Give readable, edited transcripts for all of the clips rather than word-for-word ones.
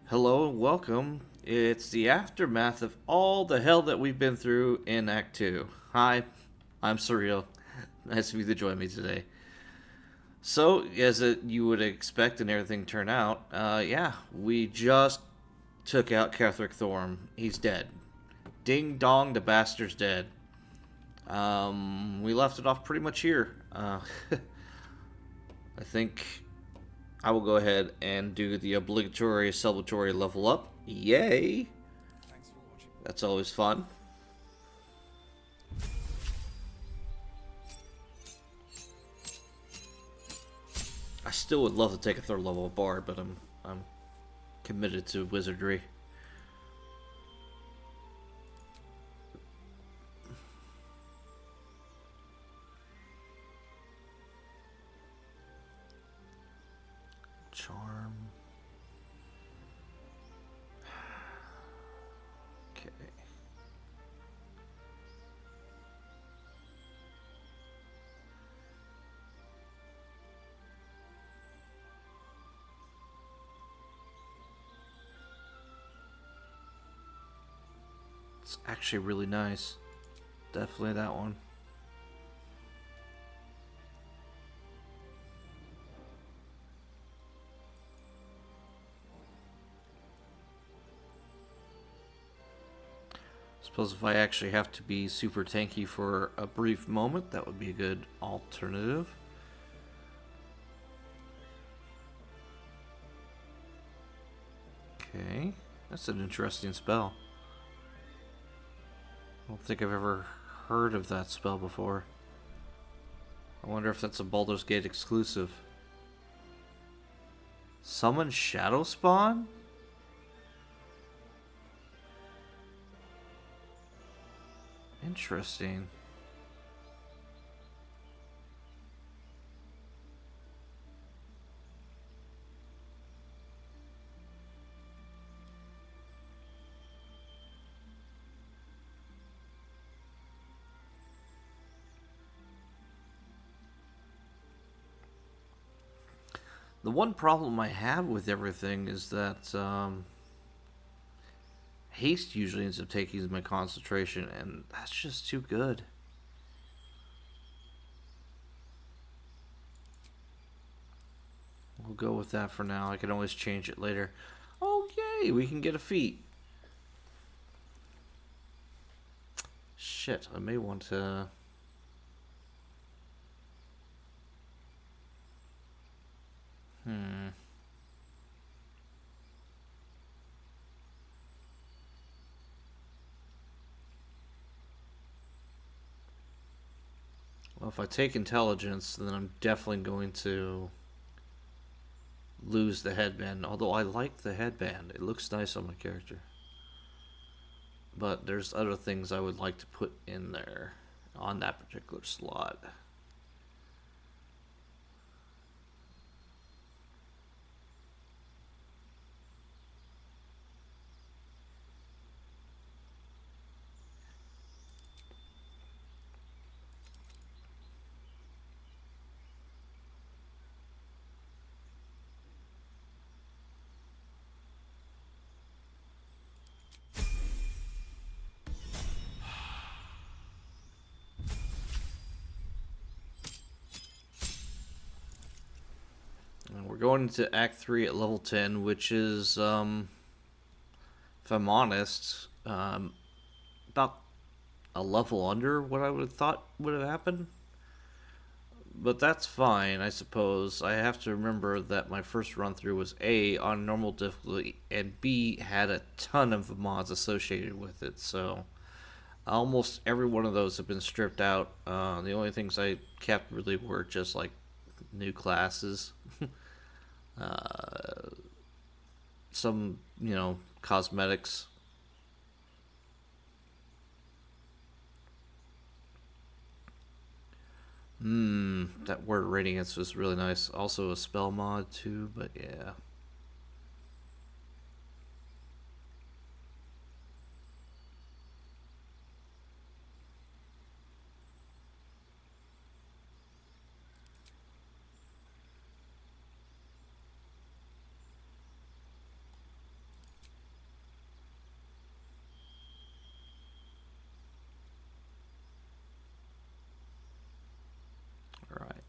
Hello and welcome. It's the aftermath of all the hell that we've been through in Act 2. Hi, I'm Surreal. Nice of you to join me today. So, you would expect and everything turned out, yeah, we just took out Catherick Thorm. He's dead. Ding dong, the bastard's dead. We left it off pretty much here. I think I will go ahead and do the obligatory celebratory level up. Yay! That's always fun. I still would love to take a third level bard, but I'm committed to wizardry. Charm. Okay. It's actually really nice. Definitely that one. Suppose if I actually have to be super tanky for a brief moment, that would be a good alternative. Okay, that's an interesting spell. I don't think I've ever heard of that spell before. I wonder if that's a Baldur's Gate exclusive. Summon Shadow Spawn? Interesting. The one problem I have with everything is that haste usually ends up taking my concentration, and that's just too good. We'll go with that for now. I can always change it later. Oh, yay! We can get a feat. Shit, I may want to... Hmm. Well, if I take intelligence, then I'm definitely going to lose the headband. Although I like the headband. It looks nice on my character. But there's other things I would like to put in there on that particular slot. And we're going into Act 3 at level 10, which is, if I'm honest, about a level under what I would have thought would have happened. But that's fine, I suppose. I have to remember that my first run through was A, on normal difficulty, and B, had a ton of mods associated with it, so almost every one of those have been stripped out. The only things I kept really were just like new classes, some, cosmetics. That word radiance was really nice. Also a spell mod too, but yeah.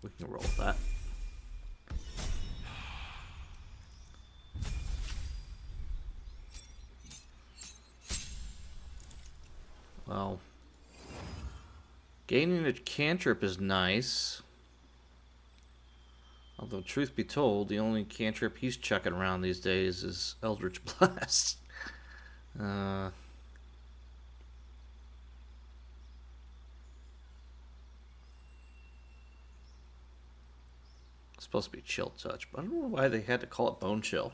We can roll with that. Well, gaining a cantrip is nice. Although, truth be told, the only cantrip he's chucking around these days is Eldritch Blast. It's supposed to be Chill Touch, but I don't know why they had to call it Bone Chill.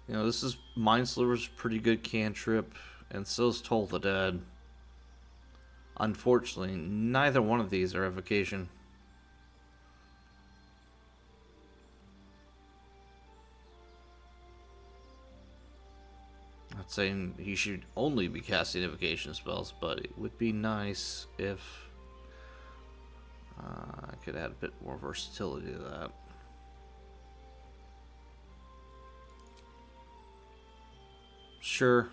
You know, this is Mind Sliver's pretty good cantrip, and so is Toll the Dead. Unfortunately, neither one of these are evocation. Not saying he should only be casting evocation spells, but it would be nice if I could add a bit more versatility to that. Sure.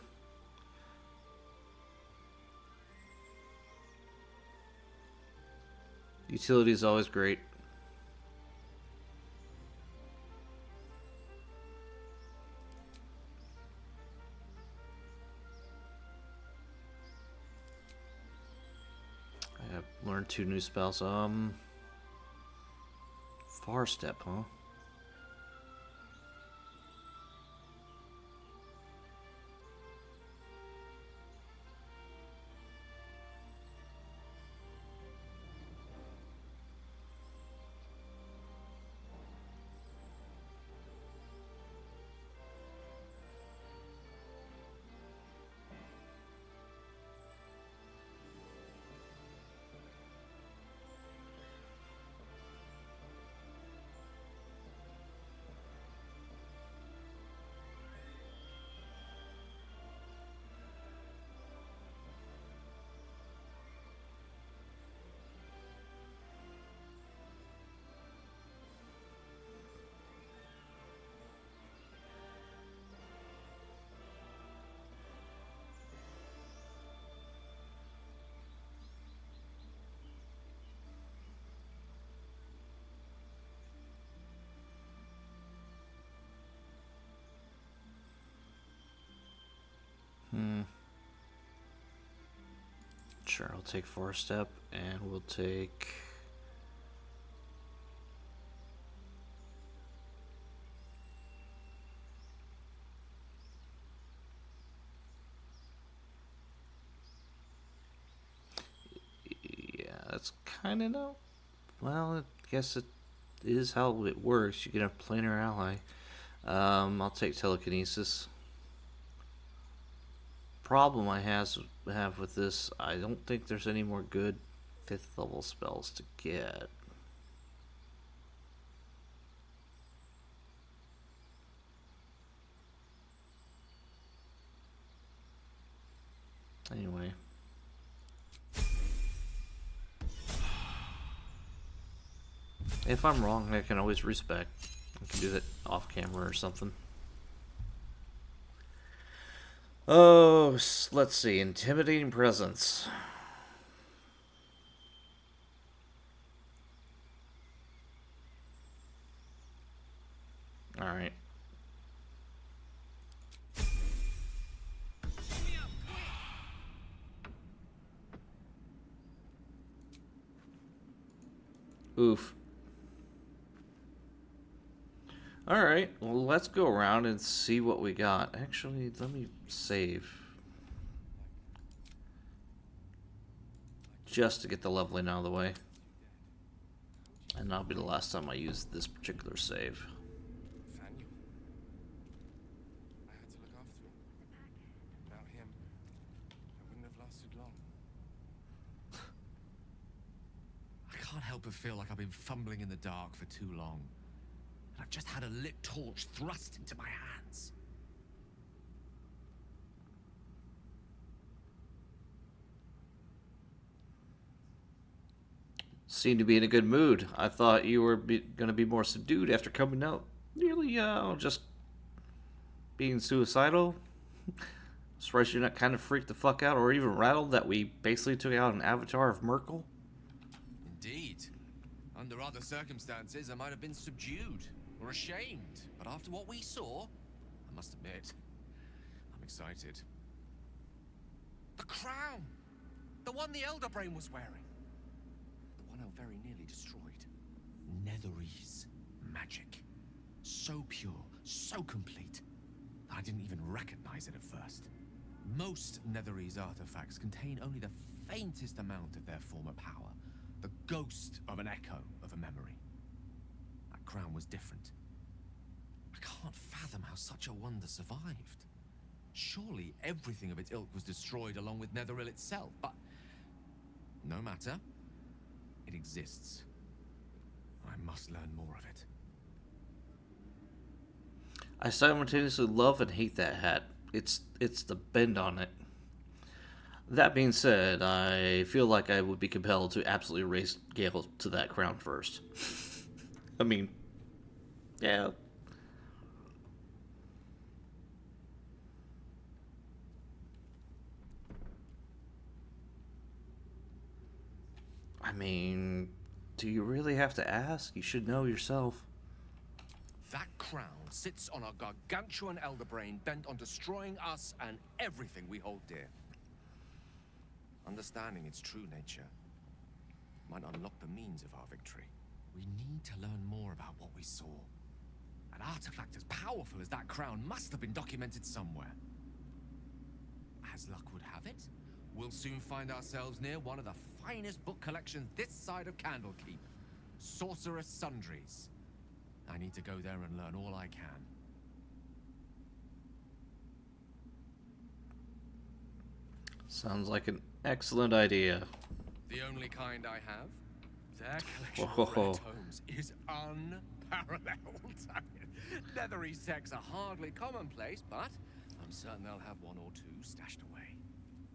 Utility is always great. I have learned 2 new spells. Far Step, huh? Sure, I'll take Far Step, and we'll take... Yeah, that's kind of no. Well, I guess it is how it works. You can have planar ally. I'll take Telekinesis. Problem I have with this, I don't think there's any more good 5th level spells to get. Anyway. If I'm wrong, I can always respect. I can do that off camera or something. Oh, let's see. Intimidating presence. Alright. Oof. Alright, well, let's go around and see what we got. Actually, let me save. Just to get the leveling out of the way. And that'll be the last time I use this particular save. long? I can't help but feel like I've been fumbling in the dark for too long. And I've just had a lit torch thrust into my hands. Seem to be in a good mood. I thought you were going to be more subdued after coming out. Nearly, just being suicidal. Surprised you're not kind of freaked the fuck out or even rattled that we basically took out an avatar of Merkel. Indeed. Under other circumstances, I might have been subdued or ashamed. But after what we saw, I must admit, I'm excited. The crown! The one the Elder Brain was wearing. The one I very nearly destroyed. Netherese magic. So pure, so complete, that I didn't even recognize it at first. Most Netherese artifacts contain only the faintest amount of their former power. The ghost of an echo of a memory. That crown was different. I can't fathom how such a wonder survived. Surely everything of its ilk was destroyed along with Netheril itself, but no matter. It exists. I must learn more of it. I simultaneously love and hate that hat. It's the bend on it. That being said, I feel like I would be compelled to absolutely race Gale to that crown first. I mean, yeah. I mean, do you really have to ask? You should know yourself. That crown sits on a gargantuan elder brain bent on destroying us and everything we hold dear. Understanding its true nature might unlock the means of our victory. We need to learn more about what we saw. An artifact as powerful as that crown must have been documented somewhere. As luck would have it, we'll soon find ourselves near one of the finest book collections this side of Candlekeep. Sorcerous Sundries. I need to go there and learn all I can. Sounds like an excellent idea. The only kind I have? Their collection Whoa. of rare tomes is unparalleled. Netherese texts are hardly commonplace, but I'm certain they'll have one or two stashed away.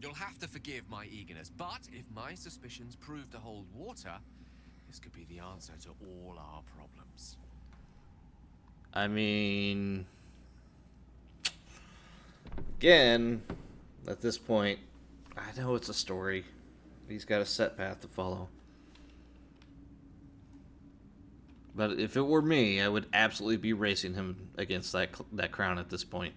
You'll have to forgive my eagerness, but if my suspicions prove to hold water, this could be the answer to all our problems. I mean, again, at this point, I know it's a story. He's got a set path to follow. But if it were me, I would absolutely be racing him against that crown at this point.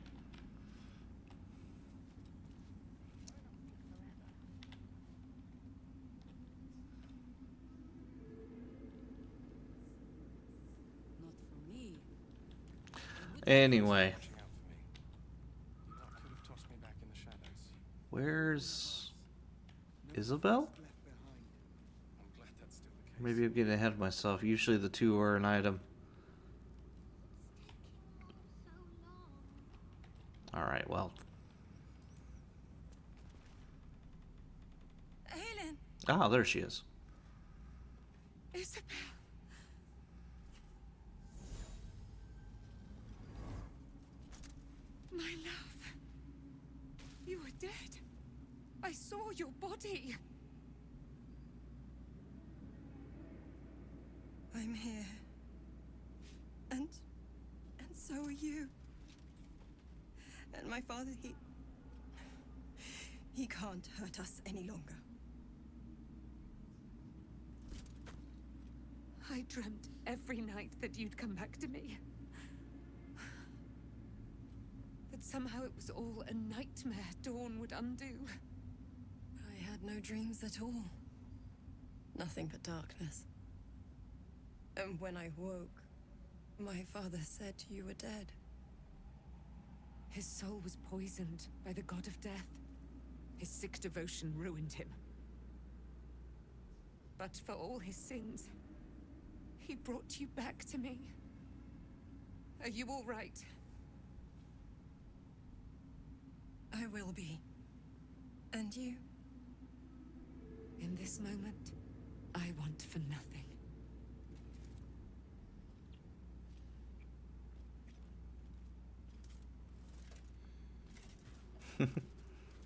Not for me. Anyway, Watching out for me. You lot could have tossed me back in the shadows. where's Isabel? I'm glad that's still the case. Maybe I'm getting ahead of myself. Usually the two are an item. Alright, well. Helen! Ah, there she is. Isabel! My love. You were dead. I saw your body. I'm here. And so are you. And my father, he can't hurt us any longer. I dreamt every night that you'd come back to me. That somehow it was all a nightmare Dawn would undo. I had no dreams at all. Nothing but darkness. And when I woke, my father said you were dead. His soul was poisoned by the god of death. His sick devotion ruined him. But for all his sins, he brought you back to me. Are you all right? I will be. And you? this moment, I want for nothing.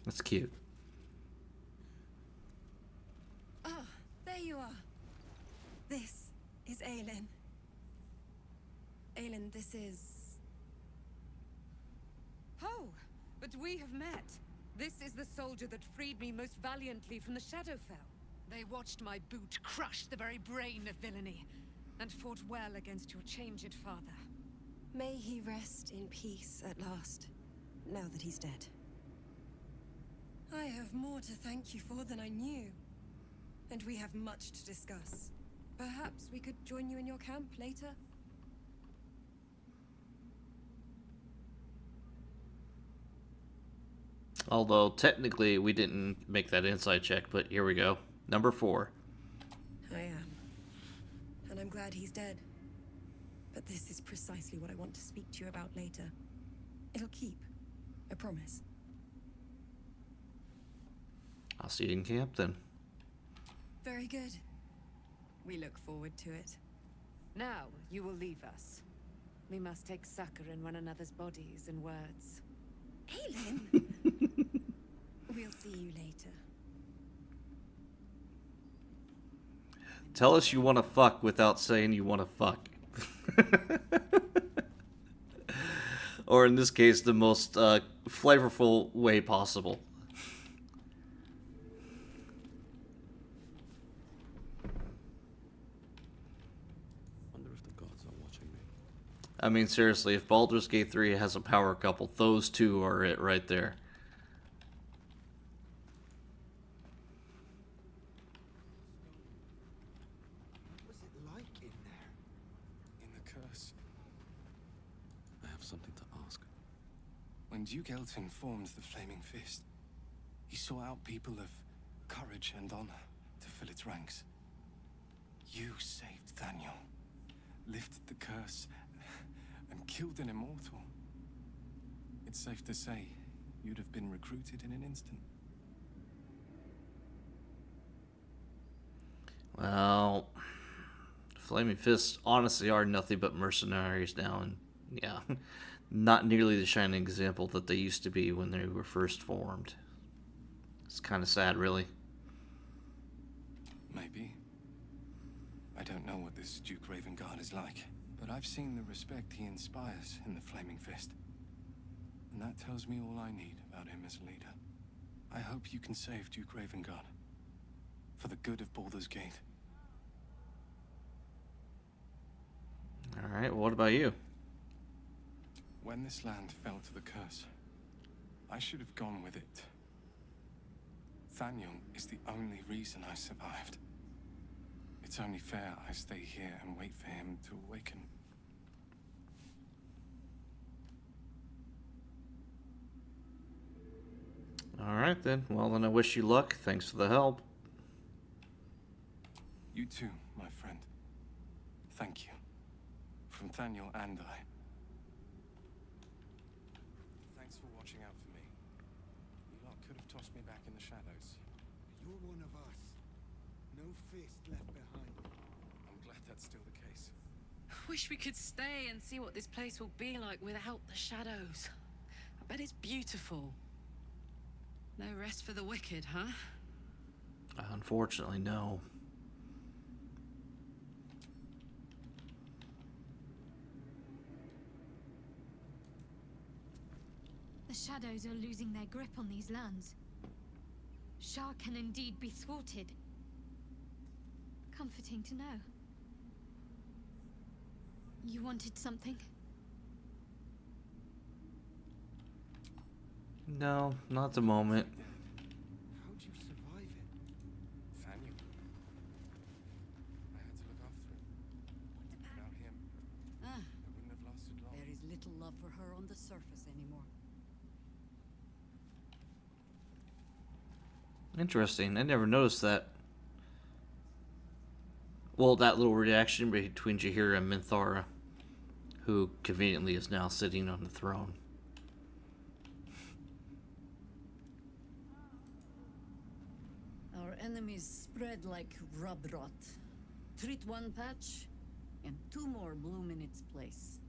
That's cute. Ah, there you are. This is Aelin. Aelin, this is... Oh, but we have met. This is the soldier that freed me most valiantly from the Shadowfell. They watched my boot crush the very brain of villainy, and fought well against your changed father. May he rest in peace at last, now that he's dead. I have more to thank you for than I knew, and we have much to discuss. Perhaps we could join you in your camp later? Although, technically, we didn't make that insight check, but here we go. Number 4. I am. And I'm glad he's dead. But this is precisely what I want to speak to you about later. It'll keep. I promise. I'll see you in camp then. Very good. We look forward to it. Now you will leave us. We must take succor in one another's bodies and words. Aelin! We'll see you later. Tell us you want to fuck without saying you want to fuck. Or in this case, the most flavorful way possible. Wonder if the gods are watching me. I mean, seriously, if Baldur's Gate 3 has a power couple, those two are it right there. What was it like in there? In the curse. I have something to ask. When Duke Elton formed the Flaming Fist, he sought out people of courage and honor to fill its ranks. You saved Daniel, lifted the curse, and killed an immortal. It's safe to say you'd have been recruited in an instant. Well, Flaming Fists honestly are nothing but mercenaries now, and yeah, not nearly the shining example that they used to be when they were first formed. It's kind of sad, really. Maybe. I don't know what this Duke Ravengard is like, but I've seen the respect he inspires in the Flaming Fist. And that tells me all I need about him as a leader. I hope you can save Duke Ravengard. For the good of Baldur's Gate. Alright, well, what about you? When this land fell to the curse, I should have gone with it. Thaniel is the only reason I survived. It's only fair I stay here and wait for him to awaken. Alright then, well then I wish you luck. Thanks for the help. You too, my friend. Thank you. From Thaniel and I. Thanks for watching out for me. You lot could have tossed me back in the shadows. You're one of us. No fist left behind. I'm glad that's still the case. Wish we could stay and see what this place will be like without the shadows. I bet it's beautiful. No rest for the wicked, huh? Unfortunately, no. The shadows are losing their grip on these lands. Shah can indeed be thwarted. Comforting to know. You wanted something? No, not at the moment. How'd you survive it? Thaniel. I had to look after him. Without him, Ah, I wouldn't have lasted long. there is little love for her on the surface anymore. Interesting. I never noticed that. Well, that little reaction between Jaheira and Minthara, who conveniently is now sitting on the throne. Our Enemies spread like rub rot. Treat one patch, and two more bloom in its place.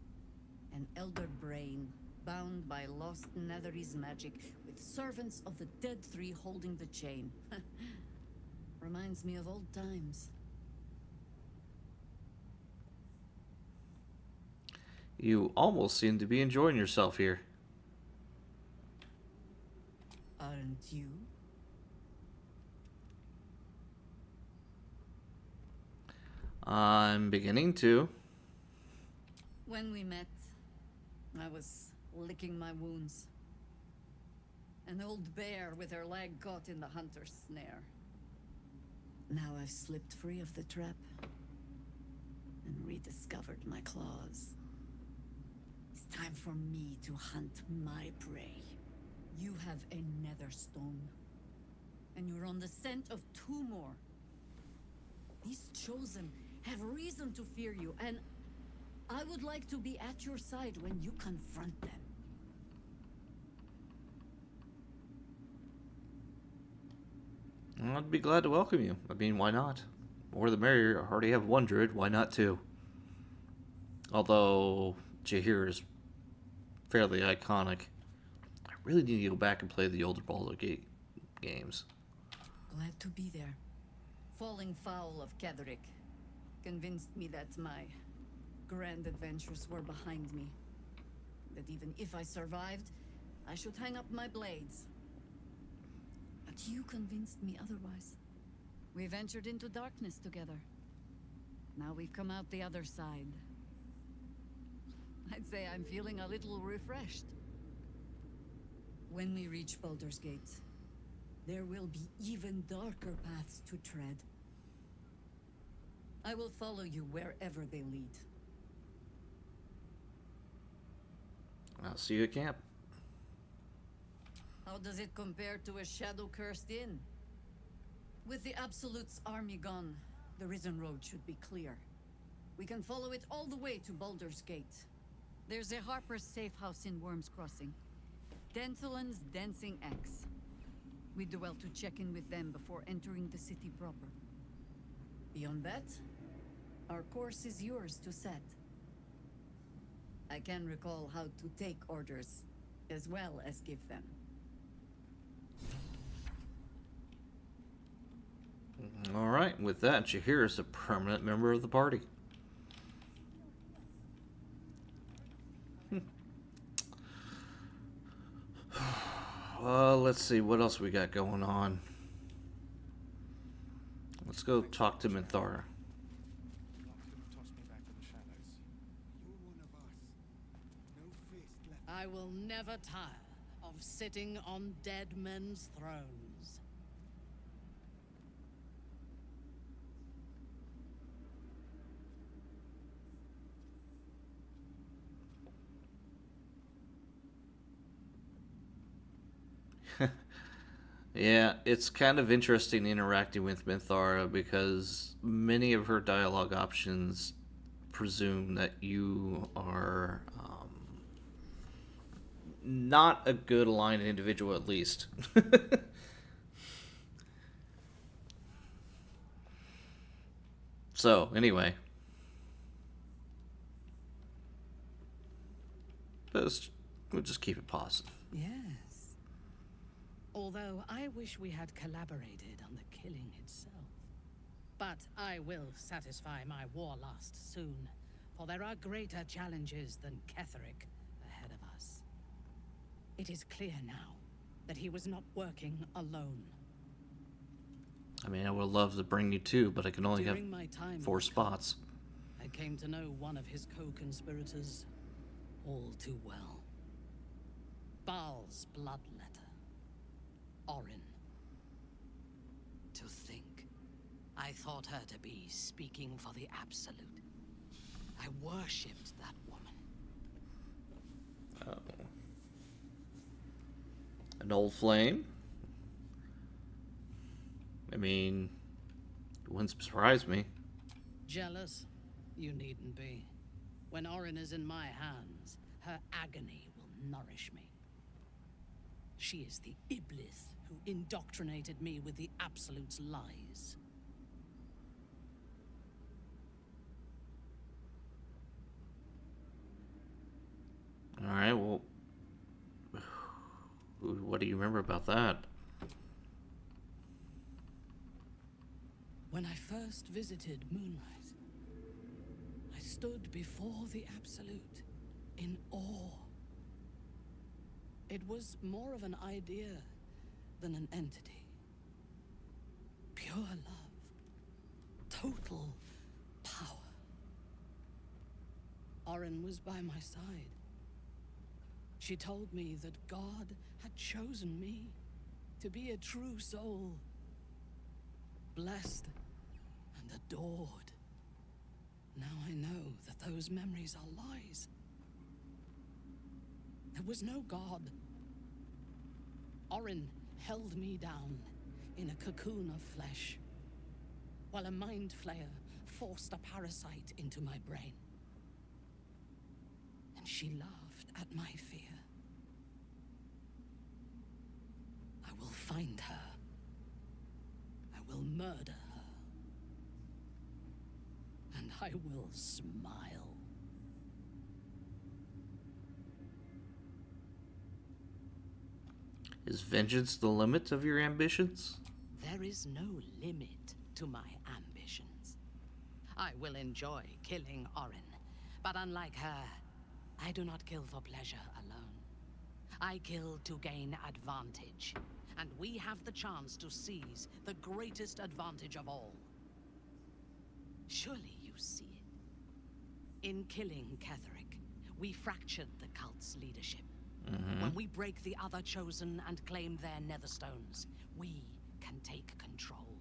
An elder brain, bound by lost Netherese magic, with servants of the dead three holding the chain. Reminds me of old times. You almost seem to be enjoying yourself here. Aren't you? I'm beginning to. When we met, I was licking my wounds. An old bear with her leg caught in the hunter's snare. Now I've slipped free of the trap and rediscovered my claws. It's time for me to hunt my prey. You have a nether stone, and you're on the scent of two more. These chosen have reason to fear you, and I would like to be at your side when you confront them. I'd be glad to welcome you. I mean, why not? More the merrier. I already have one druid. Why not two? Although Jahir is fairly iconic. I really need to go back and play the older Baldur Gate games. Glad to be there. Falling foul of Ketheric convinced me that my grand adventures were behind me. That even if I survived, I should hang up my blades. But you convinced me otherwise. We ventured into darkness together. Now we've come out the other side. I'd say I'm feeling a little refreshed. When we reach Baldur's Gate, there will be even darker paths to tread. I will follow you wherever they lead. I'll see you at camp. How does it compare to a shadow-cursed inn? With the Absolute's army gone, the Risen Road should be clear. We can follow it all the way to Baldur's Gate. There's a Harper's safe house in Worm's Crossing. Denthelan's Dancing Axe. We do well to check in with them before entering the city proper. Beyond that, our course is yours to set. I can recall how to take orders, as well as give them. Alright, with that, Jahir is a permanent member of the party. Let's see, what else we got going on? Let's go talk to Minthara. I will never tire of sitting on dead men's thrones. Yeah, it's kind of interesting interacting with Minthara because many of her dialogue options presume that you are not a good aligned individual, at least. So, anyway. We'll just keep it positive. Yes. Although I wish we had collaborated on the killing itself. But I will satisfy my warlust soon, for there are greater challenges than Ketheric ahead of us. It is clear now that he was not working alone. I mean, I would love to bring you two, but I can only have During my time 4 with spots. I came to know one of his co-conspirators all too well. Baal's bloodletter. Orin. To think, I thought her to be speaking for the Absolute. I worshipped that woman. Oh. An old flame? I mean, it wouldn't surprise me. Jealous? You needn't be. When Orin is in my hands, her agony will nourish me. She is the Iblis who indoctrinated me with the Absolute's lies. Alright, well, what do you remember about that? When I first visited Moonrise, I stood before the Absolute in awe. It was more of an idea than an entity. Pure love. Total power. Orin was by my side. She told me that God had chosen me to be a true soul. Blessed and adored. Now I know that those memories are lies. There was no God. Orin held me down in a cocoon of flesh, while a mind flayer forced a parasite into my brain. And she laughed at my fear. I will find her. I will murder her. And I will smile. Is vengeance the limit of your ambitions? There is no limit to my ambitions. I will enjoy killing Orin, but unlike her, I do not kill for pleasure alone. I kill to gain advantage, and we have the chance to seize the greatest advantage of all. Surely you see it. In killing Ketheric, we fractured the cult's leadership. When we break the other Chosen and claim their Netherstones, we can take control.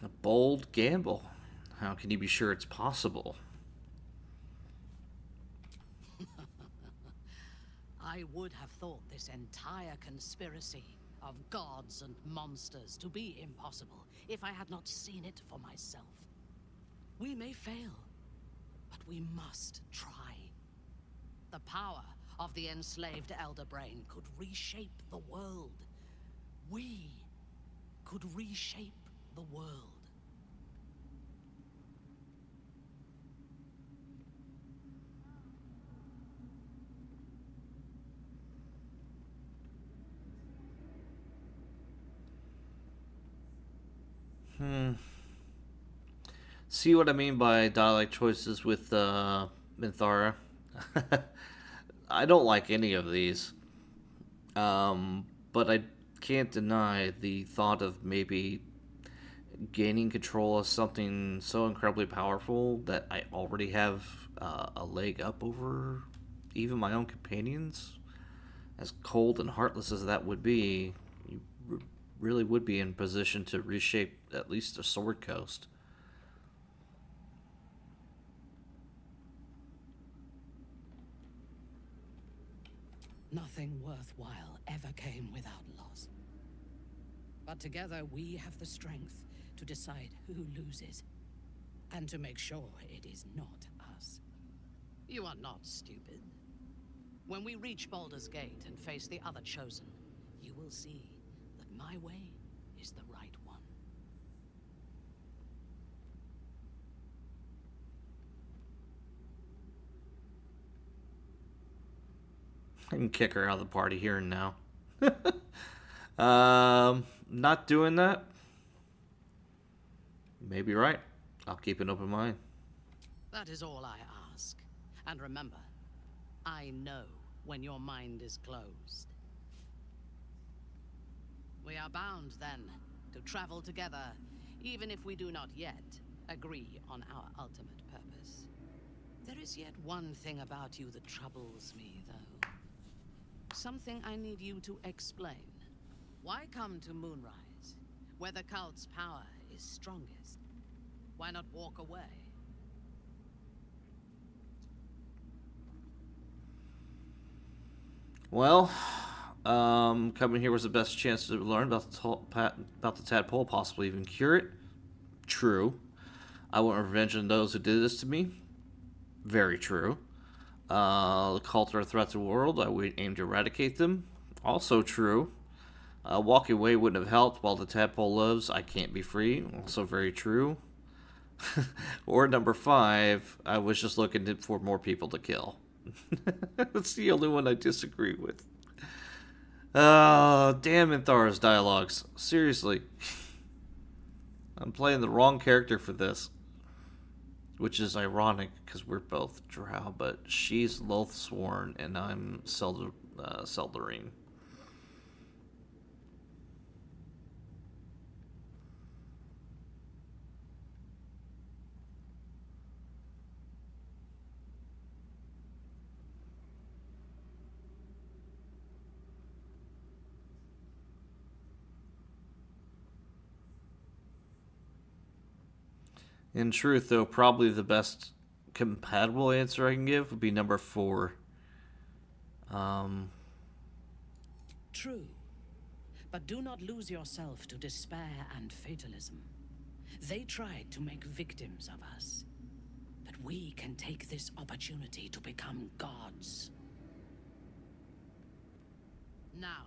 A bold gamble. How can you be sure it's possible? I would have thought this entire conspiracy of gods and monsters to be impossible if I had not seen it for myself. We may fail, but we must try. The power of the enslaved Elder Brain could reshape the world. We could reshape the world. See what I mean by dialect choices with Minthara? I don't like any of these. But I can't deny the thought of maybe gaining control of something so incredibly powerful that I already have a leg up over even my own companions. As cold and heartless as that would be, you really would be in position to reshape at least the Sword Coast. Nothing worthwhile ever came without loss. But together we have the strength to decide who loses, and to make sure it is not us. You are not stupid. When we reach Baldur's Gate and face the other Chosen, you will see that my way is the right one. I can kick her out of the party here and now. Not doing that. You may be right. I'll keep an open mind. That is all I ask. And remember, I know when your mind is closed. We are bound, then, to travel together, even if we do not yet agree on our ultimate purpose. There is yet one thing about you that troubles me, though. Something I need you to explain. Why come to Moonrise, where the cult's power is strongest? Why not walk away? Well, coming here was the best chance to learn about the tadpole, possibly even cure it. True. I want revenge on those who did this to me. Very true. The cult are a threat to the world. I would aim to eradicate them. Also true. Walking away wouldn't have helped. While the tadpole lives, I can't be free. Also very true. Or number 5, I was just looking for more people to kill. That's the only one I disagree with. Damn Inthar's dialogues. Seriously. I'm playing the wrong character for this. Which is ironic, because we're both Drow, but she's Loathsworn, and I'm Seldarine. In truth, though, probably the best compatible answer I can give would be number 4. True. But do not lose yourself to despair and fatalism. They tried to make victims of us. But we can take this opportunity to become gods. Now,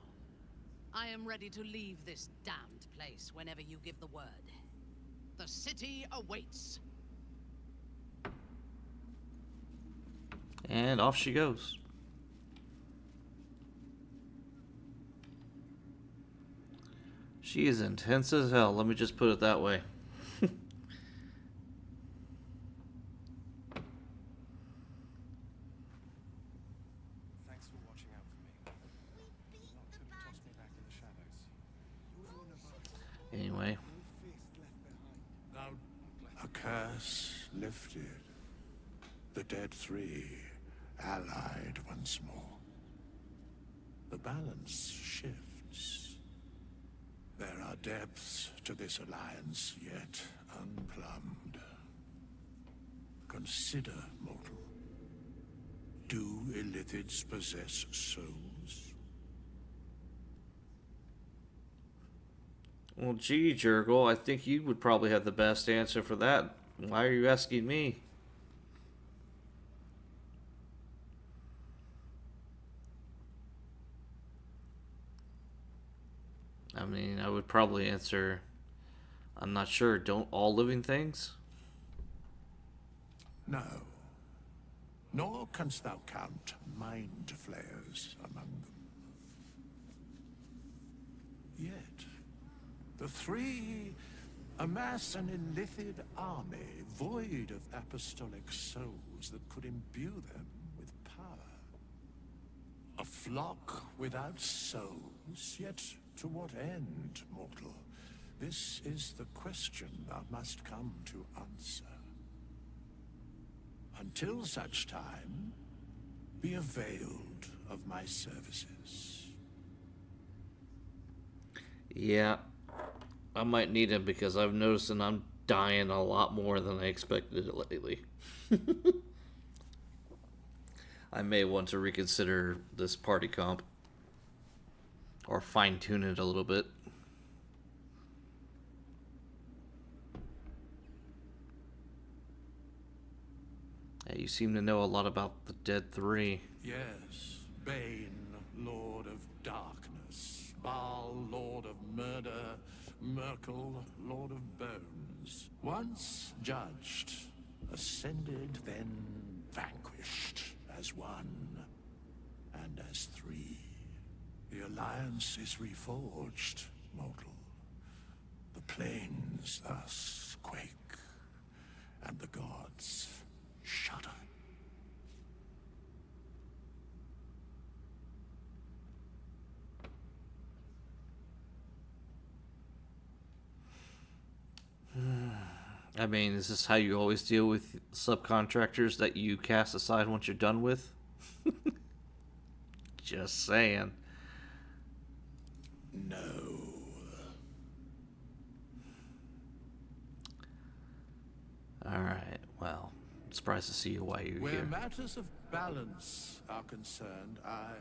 I am ready to leave this damned place whenever you give the word. The city awaits. And off she goes. She is intense as hell, let me just put it that way. Thanks for watching out for me. Lot could have tossed me back in the shadows. You're one of us. Anyway. No fist left behind. Now, A curse lifted. The dead 3 allied once more. The balance shifts. There are depths to this alliance yet unplumbed. Consider, mortal. Do illithids possess souls? Well, gee, Jurgle, I think you would probably have the best answer for that. Why are you asking me? I mean, I would probably answer, I'm not sure. Don't all living things? No. Nor canst thou count mind flayers among them. Yet, the 3 amass an illithid army void of apostolic souls that could imbue them with power. A flock without souls, yet to what end, mortal? This is the question thou must come to answer. Until such time, be availed of my services. Yeah, I might need him because I've noticed that I'm dying a lot more than I expected lately. I may want to reconsider this party comp. Or fine-tune it a little bit. Yeah, you seem to know a lot about the Dead 3. Yes, Bane, Lord of Darkness, Baal, Lord of Murder, Merkel, Lord of Bones. Once judged, ascended, then vanquished as one, and as 3. The alliance is reforged, mortal. The plains thus quake, and the gods shudder. I mean, is this how you always deal with subcontractors that you cast aside once you're done with? Just saying. No. Alright, well, I'm surprised to see you while you're Where here. matters of balance are concerned, I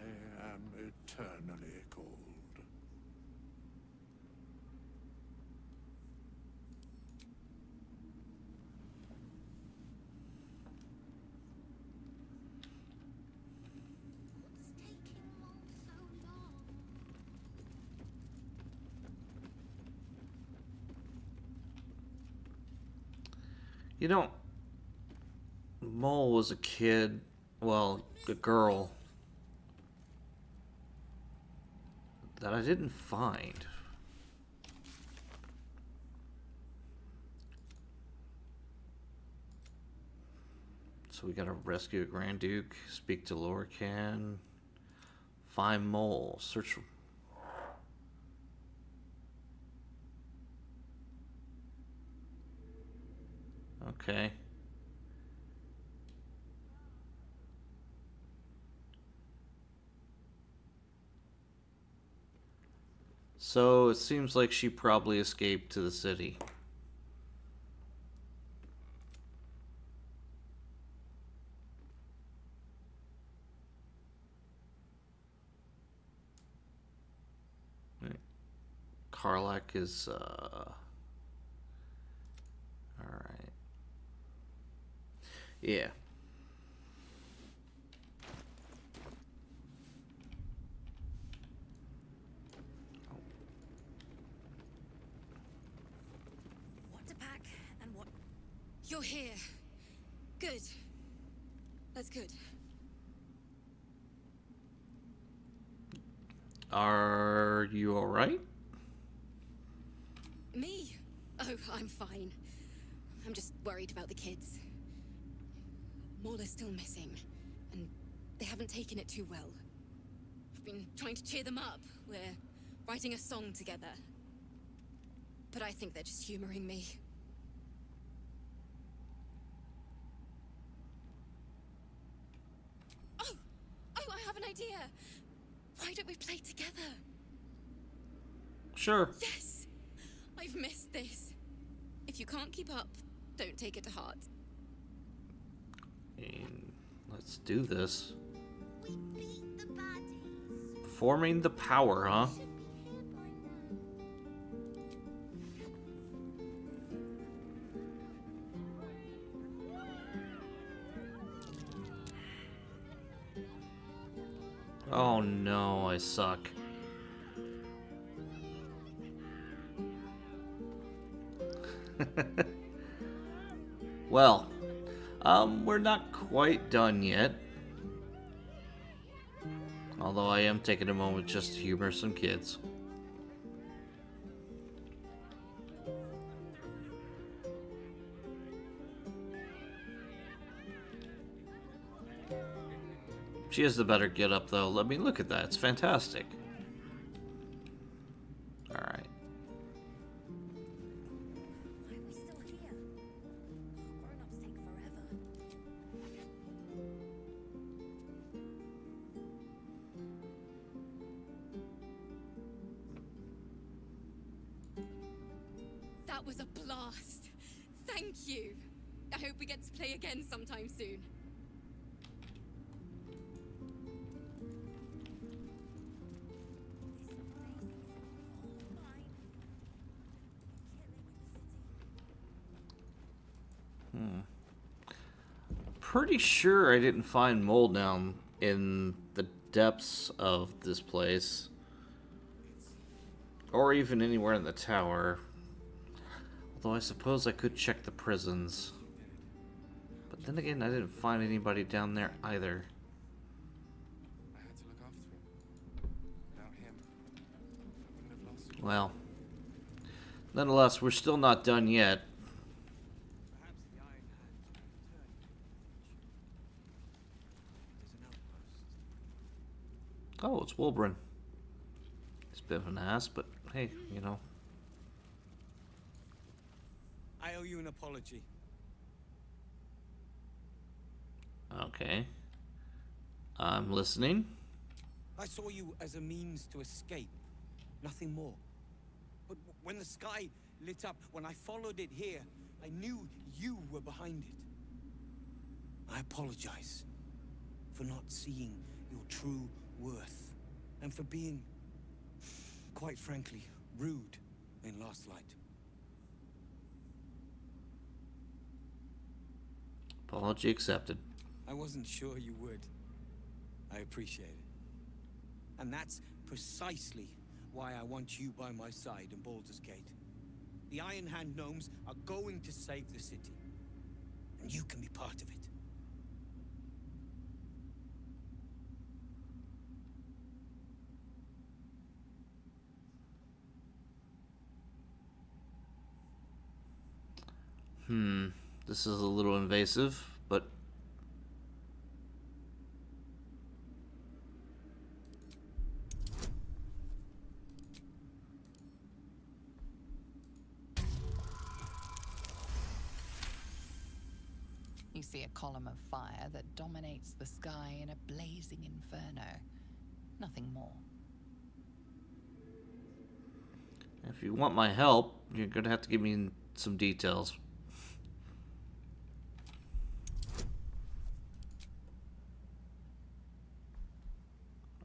am eternally cold. You know, Mole was a kid, well, a girl, that I didn't find. So we gotta rescue a Grand Duke, speak to Lorcan, find Mole, search for... Okay. So it seems like she probably escaped to the city. Karlak is, alright. Yeah. What to pack and what... You're here. Good. That's good. Are you alright? Me? Oh, I'm fine. I'm just worried about the kids. Maul is still missing, and they haven't taken it too well. I've been trying to cheer them up. We're writing a song together. But I think they're just humoring me. Oh! Oh, I have an idea! Why don't we play together? Sure. Yes! I've missed this. If you can't keep up, don't take it to heart. And let's do this. We beat the baddies. Forming the power, huh? Should be here by now. Oh no, I suck. Well, we're not quite done yet. Although I am taking a moment just to humor some kids. She has the better get up though. Let me look at that. It's fantastic. Alright. Why are we still here? Grown-ups take forever. That was a blast. Thank you. I hope we get to play again sometime soon. Pretty sure I didn't find mold down in the depths of this place. Or even anywhere in the tower. Although I suppose I could check the prisons. But then again, I didn't find anybody down there either. I had to look after him. Without him, I wouldn't have lost him. Well, nonetheless, we're still not done yet. Perhaps the Iron Hand returned in the future. There's an outpost. Oh, it's Wolbrin. He's a bit of an ass, but hey, you know. I owe you an apology. Okay. I'm listening. I saw you as a means to escape, nothing more. But when the sky lit up, when I followed it here, I knew you were behind it. I apologize for not seeing your true worth, and for being, quite frankly, rude in Last Light. Apology accepted. I wasn't sure you would. I appreciate it. And that's precisely why I want you by my side in Baldur's Gate. The Iron Hand gnomes are going to save the city. and you can be part of it. This is a little invasive, but You see a column of fire that dominates the sky in a blazing inferno. Nothing more. if you want my help, you're gonna have to give me some details.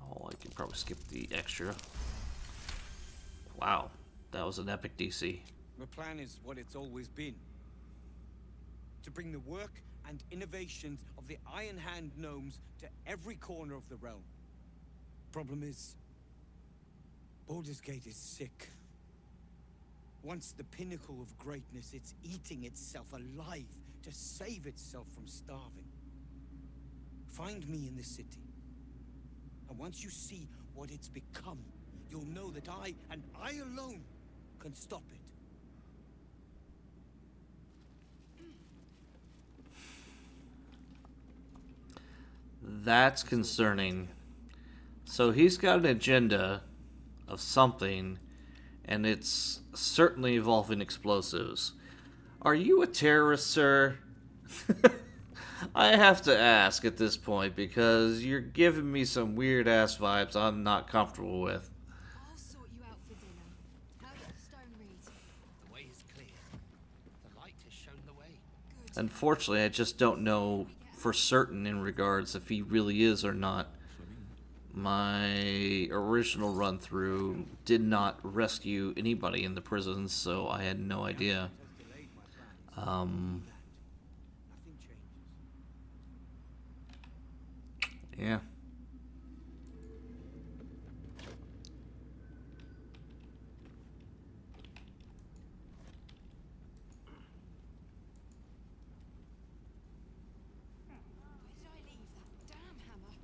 Oh, I could probably skip the extra. Wow, that was an epic DC. The plan is what it's always been. To bring the work and innovations of the Iron Hand gnomes to every corner of the realm. Problem is, Baldur's Gate is sick. Once the pinnacle of greatness, it's eating itself alive to save itself from starving. Find me in the city. And once you see what it's become, you'll know that I, and I alone, can stop it. That's concerning. So he's got an agenda of something, and it's certainly involving explosives. Are you a terrorist, sir? I have to ask at this point because you're giving me some weird ass vibes I'm not comfortable with. I'll sort you out for dinner. How does the stone read? The way is clear. The light has shown the way. Good. Unfortunately, I just don't know for certain in regards if he really is or not. My original run through did not rescue anybody in the prisons, so I had no idea. Nothing changes. Yeah. Where did I leave that damn hammer?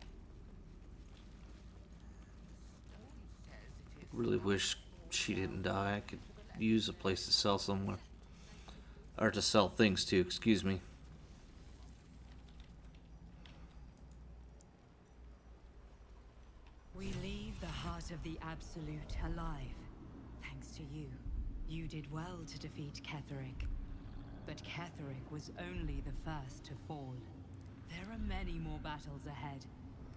Really wish she didn't die. I could use a place to sell somewhere. Or to sell things to, excuse me. We leave the heart of the Absolute alive. Thanks to you. You did well to defeat Ketheric. But Ketheric was only the first to fall. There are many more battles ahead,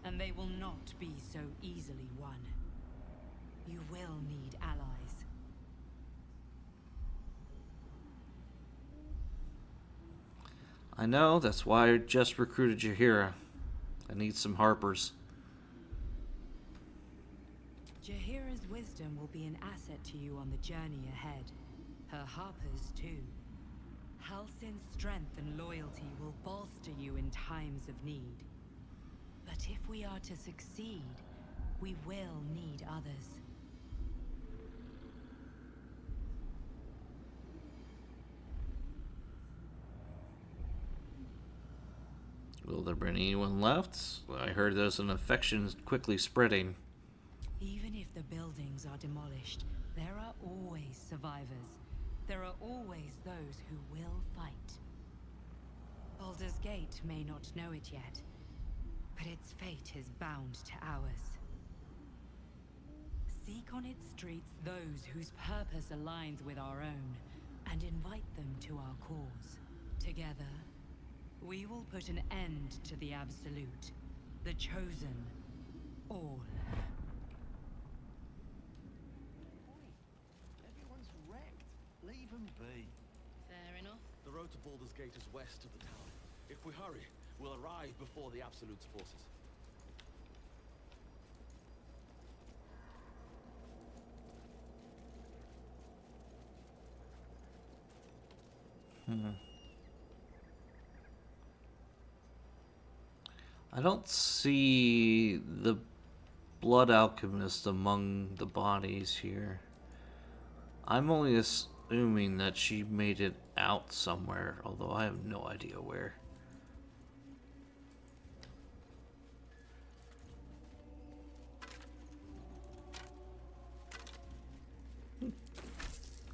and they will not be so easily won. You will need allies. I know, that's why I just recruited Jahira. I need some Harpers. Jahira's wisdom will be an asset to you on the journey ahead. Her Harpers, too. Halsin's strength and loyalty will bolster you in times of need. But if we are to succeed, we will need others. Will there be anyone left? I heard there's an infection quickly spreading. Even if the buildings are demolished, there are always survivors. There are always those who will fight. Baldur's Gate may not know it yet, but its fate is bound to ours. Seek on its streets those whose purpose aligns with our own, and invite them to our cause. Together, we will put an end to the Absolute, the Chosen, all. Everyone's wrecked. Leave them be. Fair enough. The road to Baldur's Gate is west of the town. If we hurry, we'll arrive before the Absolute's forces. I don't see the blood alchemist among the bodies here. I'm only assuming that she made it out somewhere, although I have no idea where.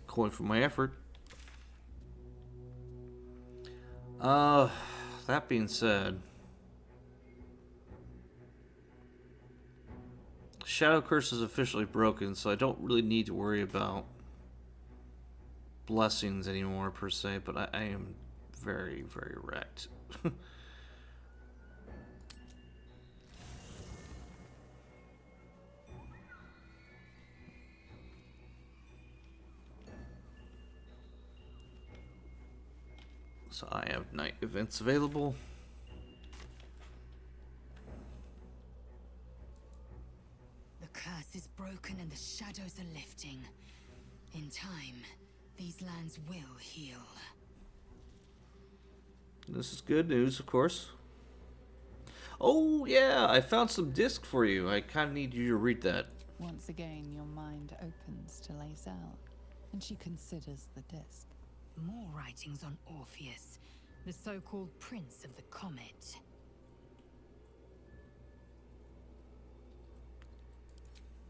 Coin for my effort. That being said, Shadow Curse is officially broken, so I don't really need to worry about blessings anymore per se, but I am very, very wrecked. So I have night events available. The curse is broken and the shadows are lifting. In time, these lands will heal. This is good news, of course. Oh, yeah, I found some disc for you. I kind of need you to read that. Once again, your mind opens to Lae'zel, and she considers the disc. More writings on Orpheus, the so-called Prince of the Comet.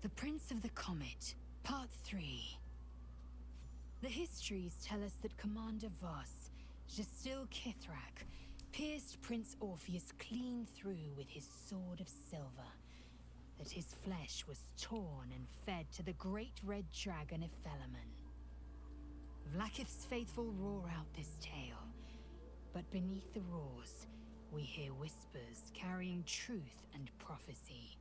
The Prince of the Comet, Part 3. The histories tell us that Commander Voss, Gestil Kithrak, pierced Prince Orpheus clean through with his sword of silver, that his flesh was torn and fed to the great red dragon Ephelaman. Vlaakith's faithful roar out this tale, but beneath the roars, we hear whispers carrying truth and prophecy.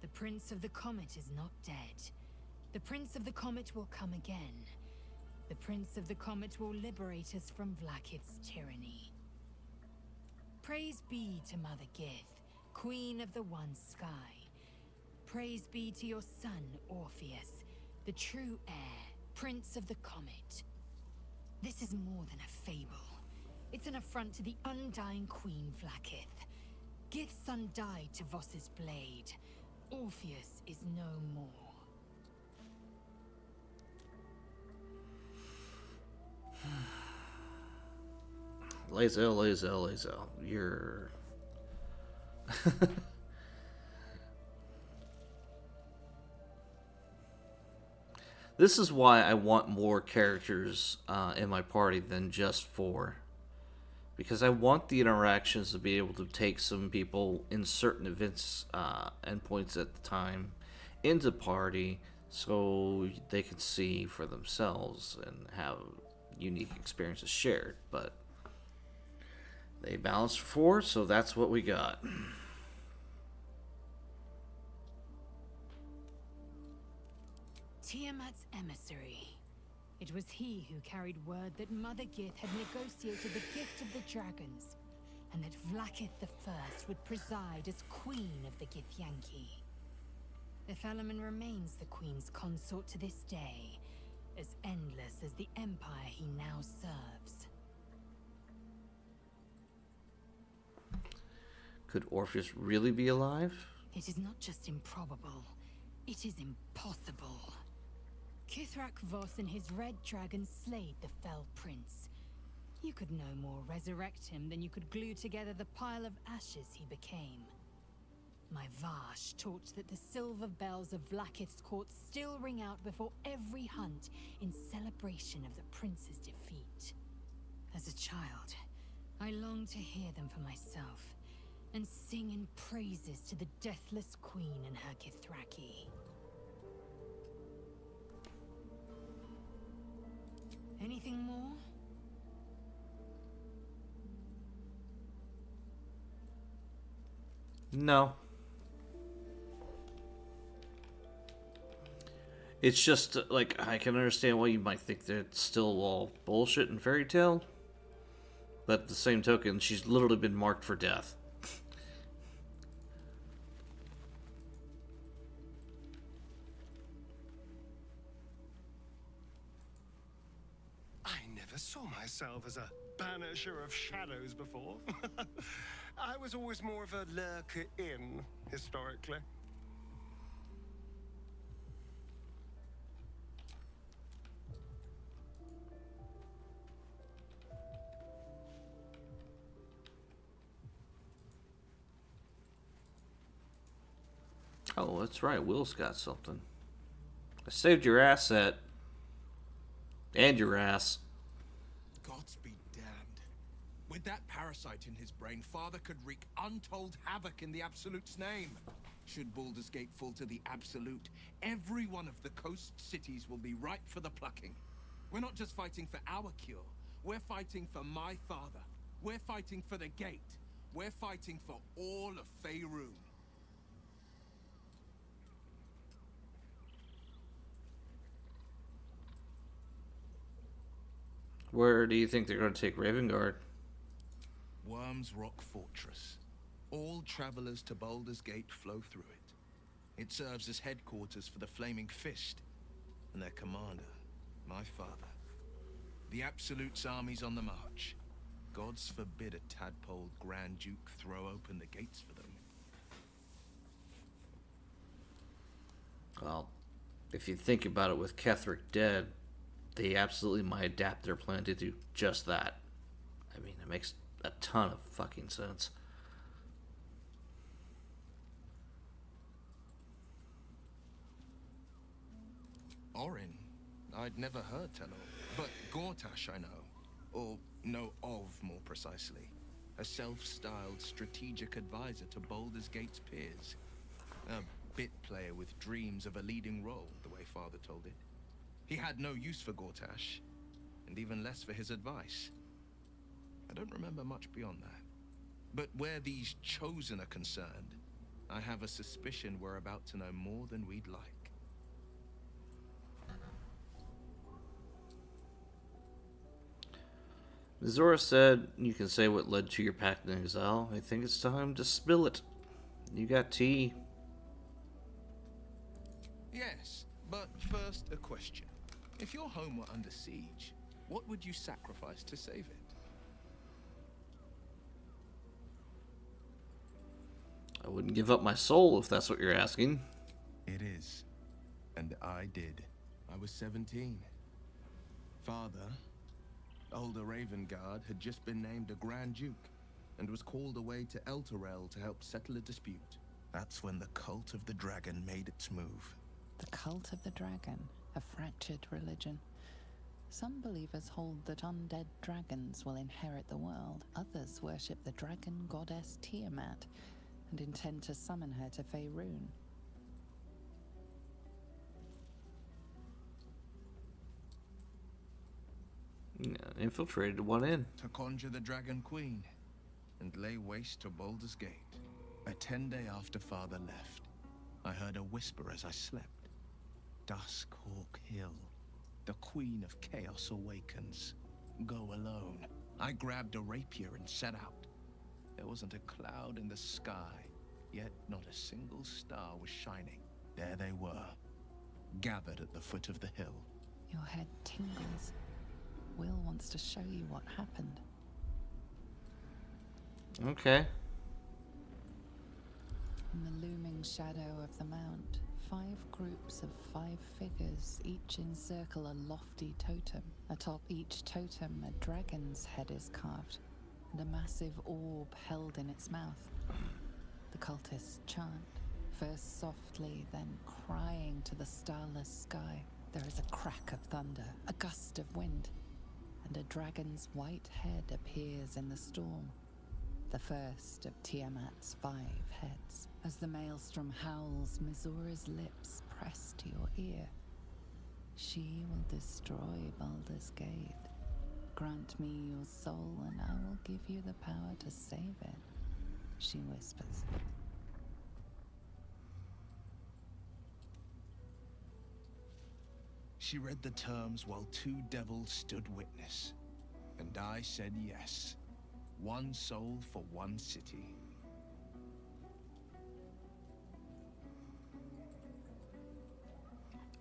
The Prince of the Comet is not dead. The Prince of the Comet will come again. The Prince of the Comet will liberate us from Vlaakith's tyranny. Praise be to Mother Gith, Queen of the One Sky. Praise be to your son, Orpheus, the true heir, Prince of the Comet. This is more than a fable. It's an affront to the undying Queen Vlaakith. Gith's son died to Voss's blade. Orpheus is no more. Lae'zel, you're... This is why I want more characters in my party than just 4. Because I want the interactions to be able to take some people in certain events and points at the time into party so they can see for themselves and have unique experiences shared. But they balanced 4, so that's what we got. Tiamat's emissary. It was he who carried word that Mother Gith had negotiated the gift of the dragons, and that Vlaakith the First would preside as Queen of the Githyanki. Ephelaman remains the Queen's consort to this day, as endless as the empire he now serves. Could Orpheus really be alive? It is not just improbable, it is impossible. Kithrak Voss and his red dragon slayed the fell prince. You could no more resurrect him than you could glue together the pile of ashes he became. My Vash taught that the silver bells of Vlaakith's court still ring out before every hunt in celebration of the prince's defeat. As a child, I longed to hear them for myself, and sing in praises to the deathless queen and her Githraki. Anything more? No. It's just, like, I can understand why you might think that it's still all bullshit and fairy tale. But at the same token, she's literally been marked for death. I never saw myself as a banisher of shadows before. I was always more of a lurker in, historically. Oh, that's right. Will's got something. I saved your asset and your ass. Gods be damned. With that parasite in his brain, Father could wreak untold havoc in the Absolute's name. Should Baldur's Gate fall to the Absolute, every one of the coast cities will be ripe for the plucking. We're not just fighting for our cure. We're fighting for my father. We're fighting for the Gate. We're fighting for all of Faerun. Where do you think they're going to take Ravengard? Worm's Rock Fortress. All travelers to Baldur's Gate flow through it. It serves as headquarters for the Flaming Fist and their commander, my father. The Absolute's army's on the march. Gods forbid a tadpole Grand Duke throw open the gates for them. Well, if you think about it, with Ketheric dead, they absolutely might adapt their plan to do just that. I mean, it makes a ton of fucking sense. Orin? I'd never heard tell of. But Gortash I know. Or know of, more precisely. A self-styled strategic advisor to Baldur's Gate's peers. A bit player with dreams of a leading role, the way Father told it. He had no use for Gortash, and even less for his advice. I don't remember much beyond that. But where these Chosen are concerned, I have a suspicion we're about to know more than we'd like. Zora said, you can say what led to your pact in exile. I think it's time to spill it. You got tea. Yes, but first a question. If your home were under siege, what would you sacrifice to save it? I wouldn't give up my soul if that's what you're asking. It is. And I did. I was 17. Father, older Ravengard, had just been named a Grand Duke and was called away to Elturel to help settle a dispute. That's when the Cult of the Dragon made its move. The Cult of the Dragon, a fractured religion. Some believers hold that undead dragons will inherit the world. Others worship the dragon goddess Tiamat and intend to summon her to Faerun. Infiltrated one in. To conjure the Dragon Queen and lay waste to Baldur's Gate. A 10-day after Father left, I heard a whisper as I slept. Duskhawk Hill. The Queen of Chaos awakens. Go alone. I grabbed a rapier and set out. There wasn't a cloud in the sky, yet not a single star was shining. There they were, gathered at the foot of the hill. Your head tingles. Will wants to show you what happened. Okay. In the looming shadow of the mount, 5 groups of 5 figures each encircle a lofty totem. Atop each totem, a dragon's head is carved, and a massive orb held in its mouth. The cultists chant, first softly, then crying to the starless sky. There is a crack of thunder, a gust of wind, and a dragon's white head appears in the storm. The first of Tiamat's 5 heads. As the maelstrom howls, Mizora's lips press to your ear. She will destroy Baldur's Gate. Grant me your soul, and I will give you the power to save it, she whispers. She read the terms while 2 devils stood witness, and I said yes. 1 soul for 1 city.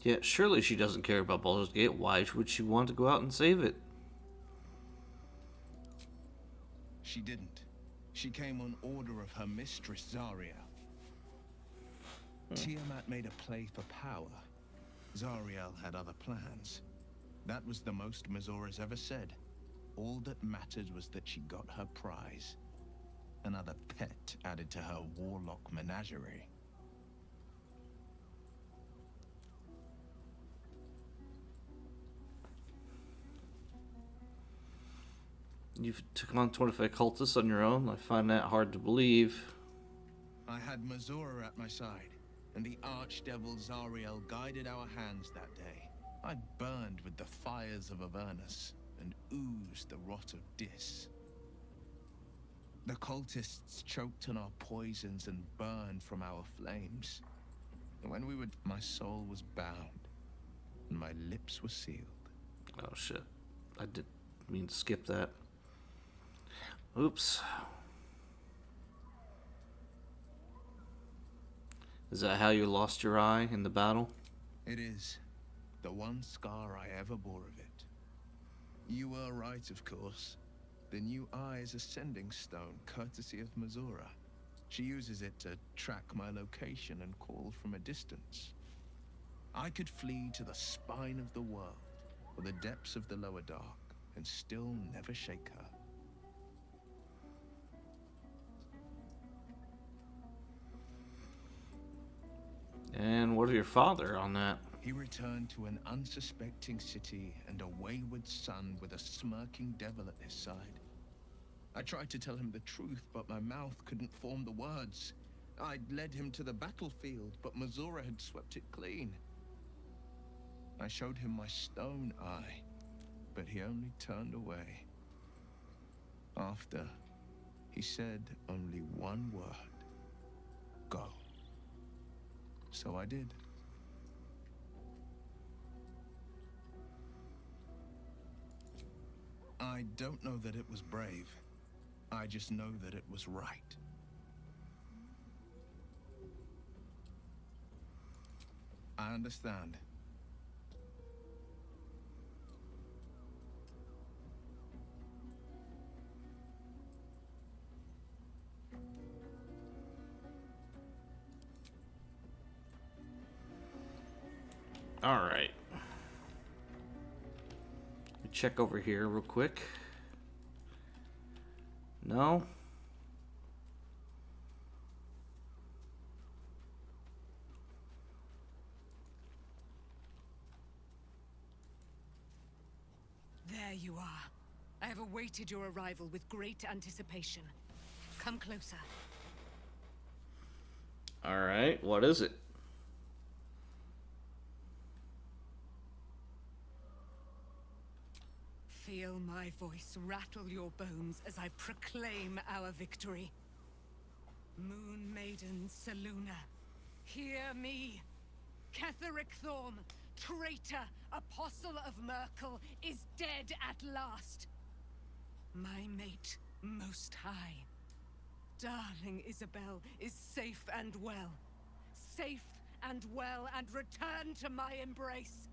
Yeah, surely she doesn't care about Baldur's Gate. Why would she want to go out and save it? She didn't. She came on order of her mistress, Zariel. Tiamat made a play for power. Zariel had other plans. That was the most Mizora's ever said. All that mattered was that she got her prize. Another pet added to her warlock menagerie. You've took on 25 cultists on your own. I find that hard to believe. I had Mazura at my side, and the archdevil Zariel guided our hands that day. I burned with the fires of Avernus, and oozed the rot of Dis. The cultists choked on our poisons and burned from our flames. And when we were, my soul was bound, and my lips were sealed. Oh shit. I didn't mean to skip that. Oops. Is that how you lost your eye in the battle? It is. The one scar I ever bore of it. You were right, of course. The new eye is a sending stone, courtesy of Mazura. She uses it to track my location and call from a distance. I could flee to the spine of the world, or the depths of the lower dark, and still never shake her. And what of your father on that? He returned to an unsuspecting city and a wayward son with a smirking devil at his side. I tried to tell him the truth, but my mouth couldn't form the words. I'd led him to the battlefield, but Mazura had swept it clean. I showed him my stone eye, but he only turned away. After, he said only one word. Go. So I did. I don't know that it was brave. I just know that it was right. I understand. All right. Let me check over here real quick. No. There you are. I have awaited your arrival with great anticipation. Come closer. All right. What is it? Feel my voice rattle your bones as I proclaim our victory. Moon Maiden Selûne, hear me. Ketheric Thorm, traitor, apostle of Merkel, is dead at last. My mate, Most High, darling Isabel, is safe and well. Safe and well, and return to my embrace.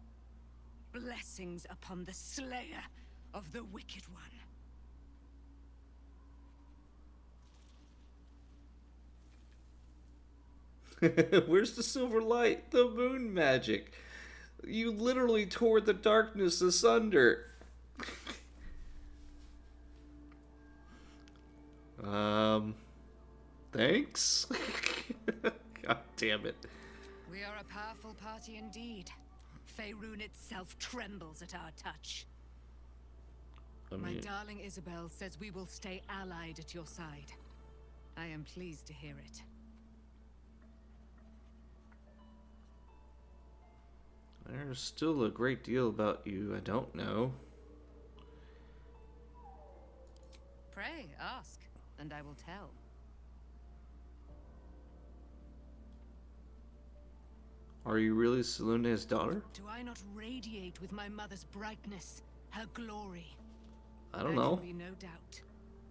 Blessings upon the slayer of the Wicked One. Where's the silver light? The moon magic. You literally tore the darkness asunder. Thanks? God damn it. We are a powerful party indeed. Faerun itself trembles at our touch. My darling Isabel says we will stay allied at your side. I am pleased to hear it. There's still a great deal about you I don't know. Pray, ask, and I will tell. Are you really Selûne's daughter? Do I not radiate with my mother's brightness, her glory? I don't know. There can be no doubt.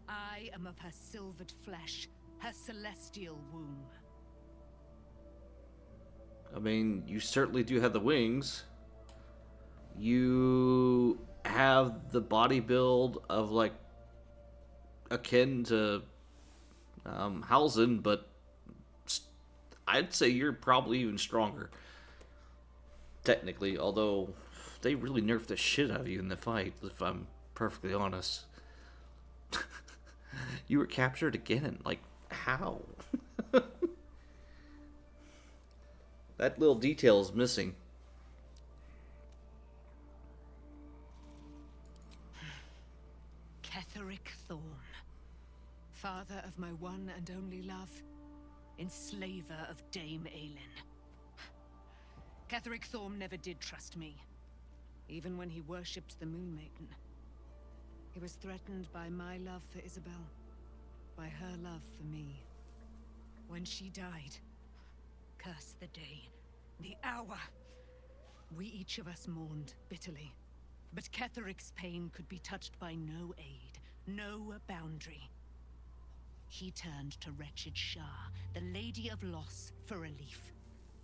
I am of her silvered flesh, her celestial womb. I mean, you certainly do have the wings. You have the body build of, like, akin to Halsin, but I'd say you're probably even stronger. Technically, although they really nerfed the shit out of you in the fight, if I'm perfectly honest. You were captured again. Like, how? That little detail is missing. Ketheric Father of my one and only love, enslaver of Dame Aelin. Ketheric Thorm never did trust me, even when he worshipped the Moon Maiden. He was threatened by my love for Isabel, by her love for me. When she died, curse the day, the hour. We each of us mourned bitterly, but Ketheric's pain could be touched by no aid, no boundary. He turned to wretched Shah, the Lady of Loss, for relief,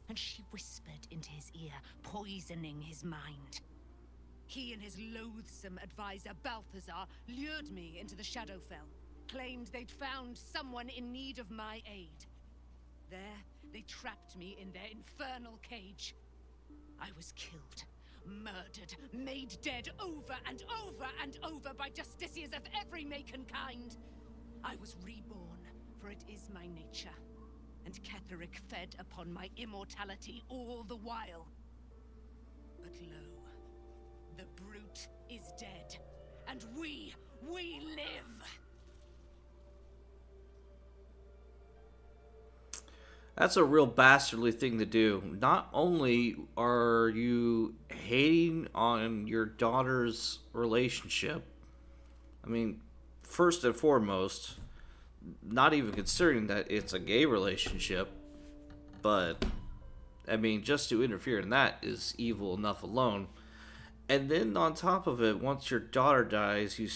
and she whispered into his ear, poisoning his mind. He and his loathsome advisor, Balthazar, lured me into the Shadowfell, claimed they'd found someone in need of my aid. There, they trapped me in their infernal cage. I was killed, murdered, made dead over and over and over by justiciars of every make and kind. I was reborn, for it is my nature, and Ketheric fed upon my immortality all the while. But lo, the brute is dead, and we live! That's a real bastardly thing to do. Not only are you hating on your daughter's relationship, I mean, first and foremost, not even considering that it's a gay relationship, but, I mean, just to interfere in that is evil enough alone. And then on top of it, once your daughter dies, you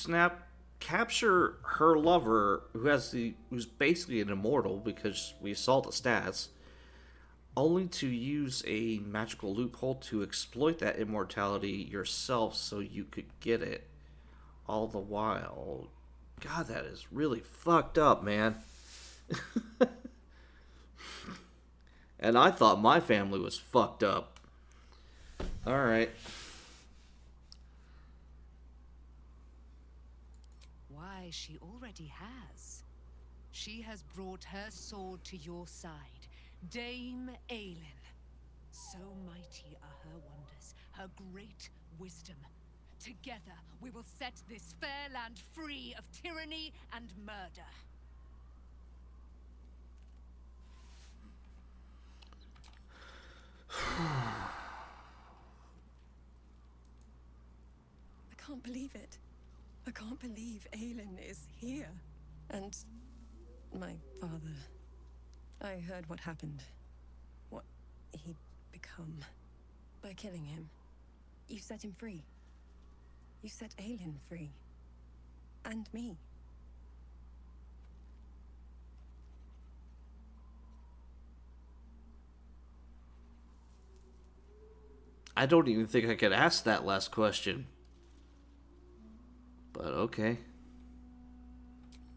capture her lover, who's basically an immortal because we saw the stats, only to use a magical loophole to exploit that immortality yourself so you could get it. All the while, God, that is really fucked up, man. And I thought my family was fucked up. All right. Why, she already has. She has brought her sword to your side, Dame Aelin. So mighty are her wonders, her great wisdom. Together, we will set this fair land free of tyranny and murder. I can't believe it. I can't believe Aelin is here. And my father. I heard what happened. What he'd become. By killing him. You set him free. You set Aelin free. And me. I don't even think I could ask that last question. But okay.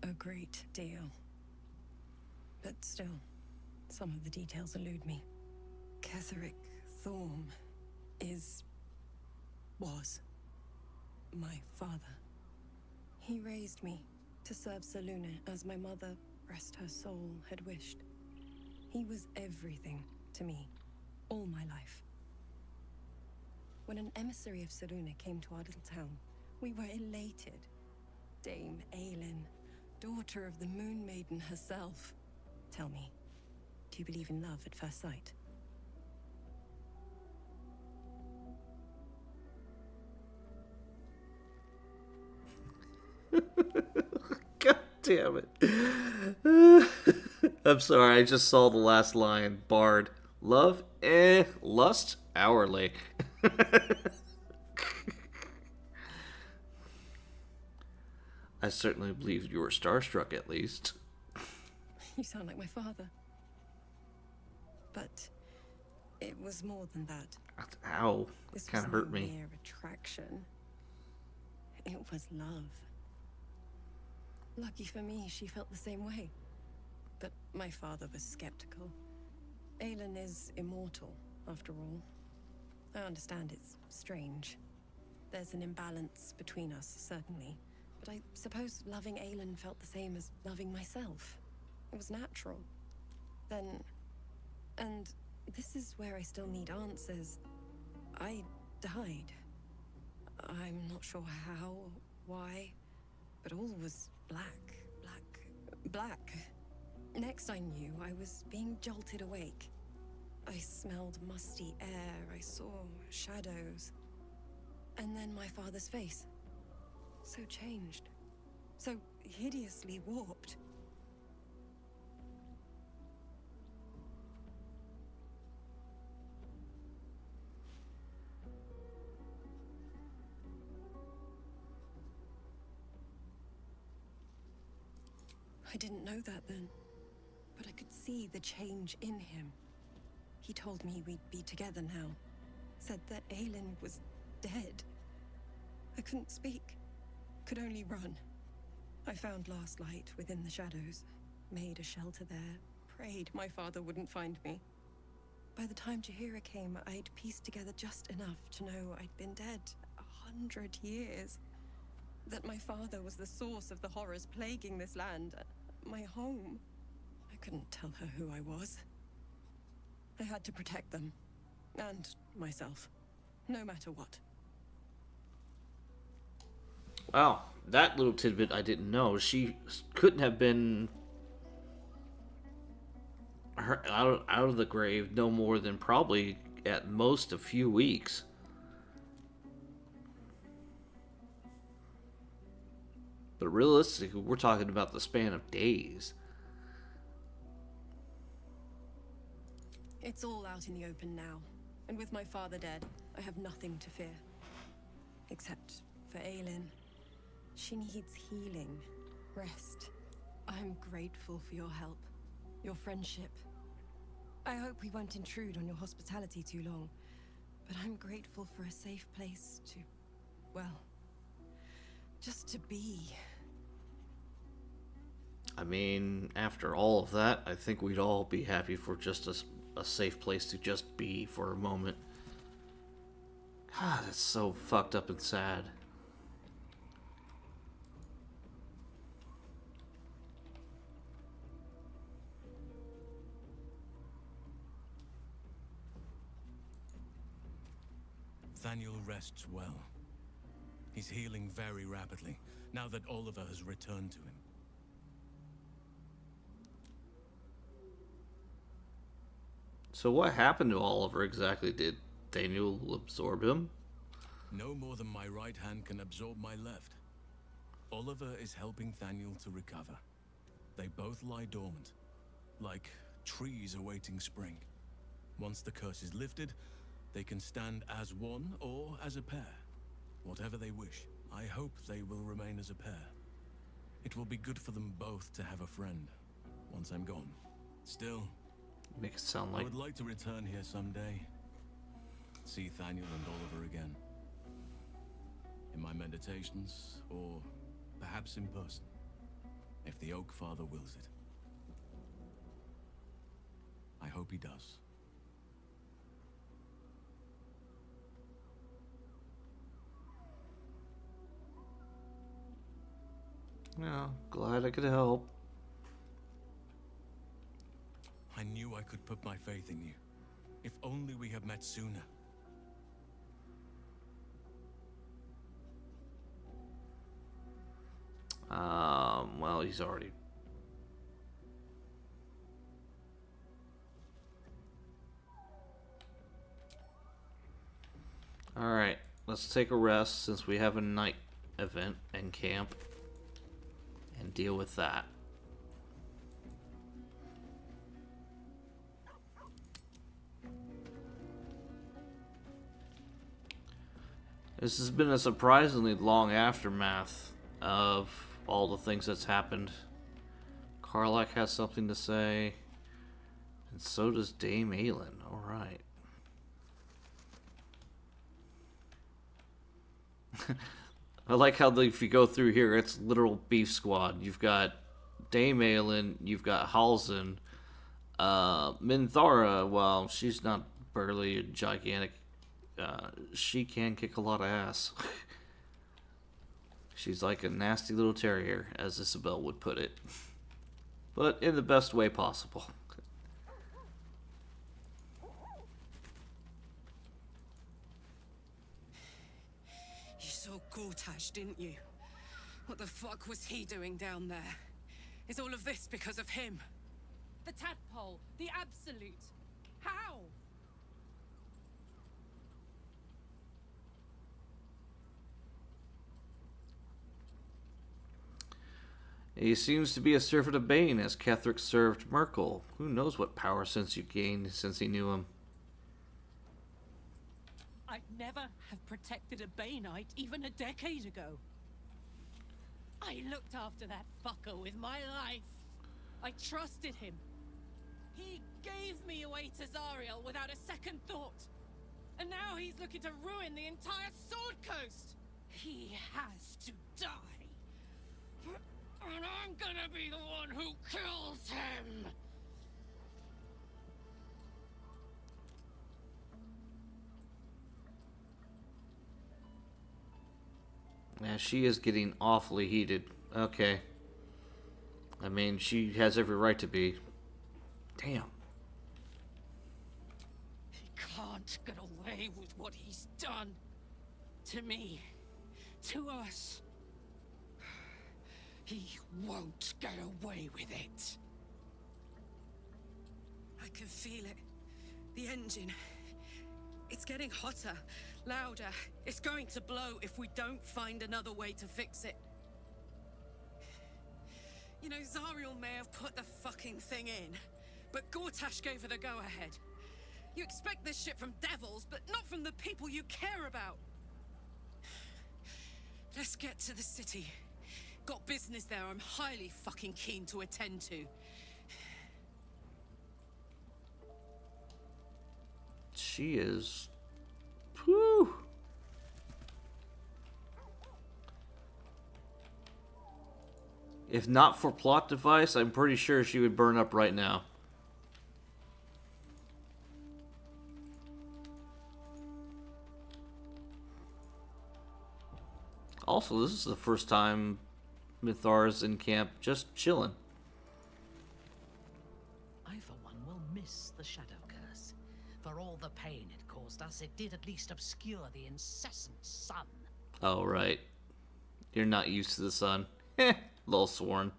A great deal. But still, some of the details elude me. Ketheric Thorm was my father. He raised me to serve Selûne as my mother, rest her soul, had wished. He was everything to me, all my life. When an emissary of Selûne came to our little town, we were elated. Dame Aelin, daughter of the Moon Maiden herself. Tell me, do you believe in love at first sight? God damn it. I'm sorry, I just saw the last line. Bard. Love, lust, hourly. I certainly believe you were starstruck, at least. You sound like my father. But it was more than that. Ow. This Kind of was hurt no me. mere attraction. It was love. Lucky for me, she felt the same way. But my father was skeptical. Aelin is immortal, after all. I understand it's strange. There's an imbalance between us, certainly. But I suppose loving Aelin felt the same as loving myself. It was natural. Then... And this is where I still need answers. I died. I'm not sure how, why, but all was black, black. Next I knew, I was being jolted awake. I smelled musty air, I saw shadows. And then my father's face. So changed. So hideously warped. I didn't know that then, but I could see the change in him. He told me we'd be together now. Said that Aelin was dead. I couldn't speak. Could only run. I found last light within the shadows. Made a shelter there. Prayed my father wouldn't find me. By the time Jahira came, I'd pieced together just enough to know I'd been dead 100 years. That my father was the source of the horrors plaguing this land. My home. I couldn't tell her who I was. I had to protect them. And myself. No matter what. Wow, that little tidbit I didn't know. She couldn't have been out of the grave no more than probably at most a few weeks. But realistically, we're talking about the span of days. It's all out in the open now. And with my father dead, I have nothing to fear. Except for Aelin. She needs healing, rest. I'm grateful for your help, your friendship. I hope we won't intrude on your hospitality too long, but I'm grateful for a safe place to, well, just to be. I mean, after all of that, I think we'd all be happy for just a safe place to just be for a moment. God, that's so fucked up and sad. Thaniel rests well. He's healing very rapidly, now that Oliver has returned to him. So what happened to Oliver exactly? Did Daniel absorb him? No more than my right hand can absorb my left. Oliver is helping Thaniel to recover. They both lie dormant, like trees awaiting spring. Once the curse is lifted, they can stand as one or as a pair. Whatever they wish. I hope they will remain as a pair. It will be good for them both to have a friend, once I'm gone. Still, make it sound like I would like to return here someday. See Thaniel and Oliver again. In my meditations, or perhaps in person, if the Oak Father wills it. I hope he does. Yeah, glad I could help. I knew I could put my faith in you. If only we had met sooner. Well, he's already... Alright, let's take a rest since we have a night event and camp. And deal with that. This has been a surprisingly long aftermath of all the things that's happened. Karlach has something to say. And so does Dame Aelin. Alright. I like how if you go through here, it's literal beef squad. You've got Dame Aelin, you've got Halsin, Minthara. Well, she's not burly and gigantic. She can kick a lot of ass. She's like a nasty little terrier, as Isabel would put it. But in the best way possible. You saw Gortash, didn't you? What the fuck was he doing down there? Is all of this because of him? The tadpole, the absolute. How? He seems to be a servant of Bane, as Ketheric served Merkel. Who knows what power sense you gained since he knew him? I'd never have protected a Baneite even a decade ago. I looked after that fucker with my life. I trusted him. He gave me away to Zariel without a second thought. And now he's looking to ruin the entire Sword Coast. He has to die. And I'm gonna be the one who kills him! Yeah, she is getting awfully heated. Okay. I mean, she has every right to be. Damn. He can't get away with what he's done. To me. To us. He won't get away with it. I can feel it. The engine. It's getting hotter, louder. It's going to blow if we don't find another way to fix it. You know, Zariel may have put the fucking thing in, but Gortash gave her the go-ahead. You expect this shit from devils, but not from the people you care about. Let's get to the city. Got business there I'm highly fucking keen to attend to. She is... Whew. If not for plot device, I'm pretty sure she would burn up right now. Also, this is the first time Mithar's in camp just chilling. I, for one, will miss the Shadow Curse. For all the pain it caused us, it did at least obscure the incessant sun. Oh, right. You're not used to the sun. Lol sworn.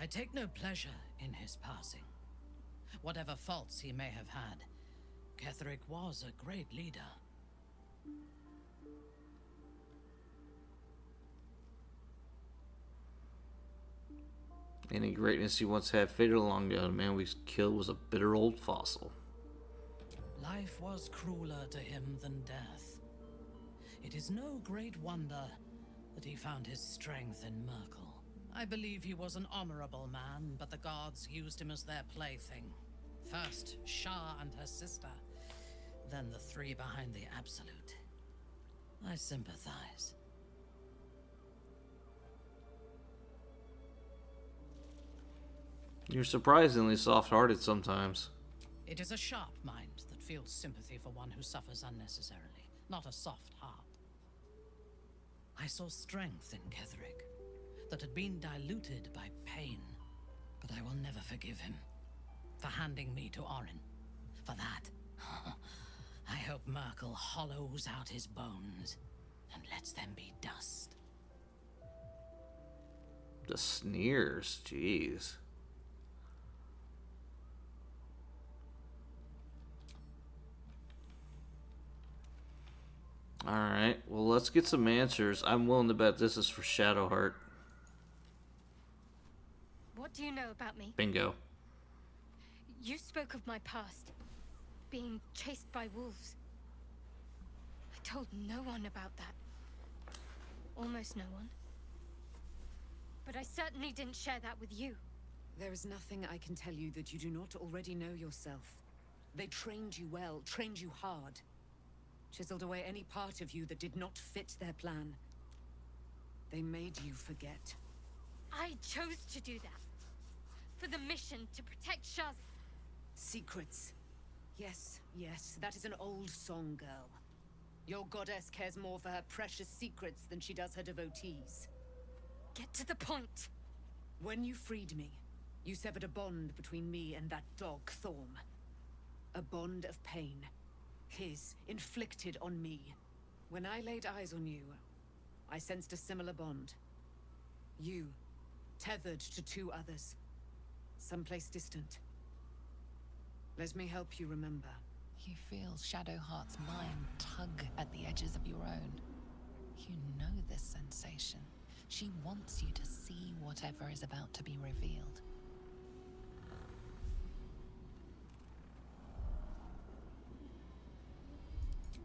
I take no pleasure in his passing. Whatever faults he may have had, Ketheric was a great leader. Any greatness he once had faded long ago. The man we killed was a bitter old fossil. Life was crueler to him than death. It is no great wonder that he found his strength in Merkel. I believe he was an honorable man, but the gods used him as their plaything. First, Shah and her sister, then the three behind the Absolute. I sympathize. You're surprisingly soft-hearted sometimes. It is a sharp mind that feels sympathy for one who suffers unnecessarily, not a soft heart. I saw strength in Ketheric that had been diluted by pain, but I will never forgive him for handing me to Orin. For that, I hope Merkel hollows out his bones and lets them be dust. The sneers, jeez. Alright, well, let's get some answers. I'm willing to bet this is for Shadowheart. What do you know about me? Bingo. You spoke of my past, being chased by wolves. I told no one about that. Almost no one. But I certainly didn't share that with you. There is nothing I can tell you that you do not already know yourself. They trained you well, trained you hard. Chiseled away any part of you that did not fit their plan. They made you forget. I chose to do that. For the mission to protect Shah's... Secrets. Yes, yes, that is an old song, girl. Your goddess cares more for her precious secrets than she does her devotees. Get to the point. When you freed me, you severed a bond between me and that dog, Thorm. A bond of pain. His, inflicted on me. When I laid eyes on you, I sensed a similar bond. You, tethered to two others, someplace distant. Let me help you remember. You feel Shadowheart's mind tug at the edges of your own. You know this sensation. She wants you to see whatever is about to be revealed.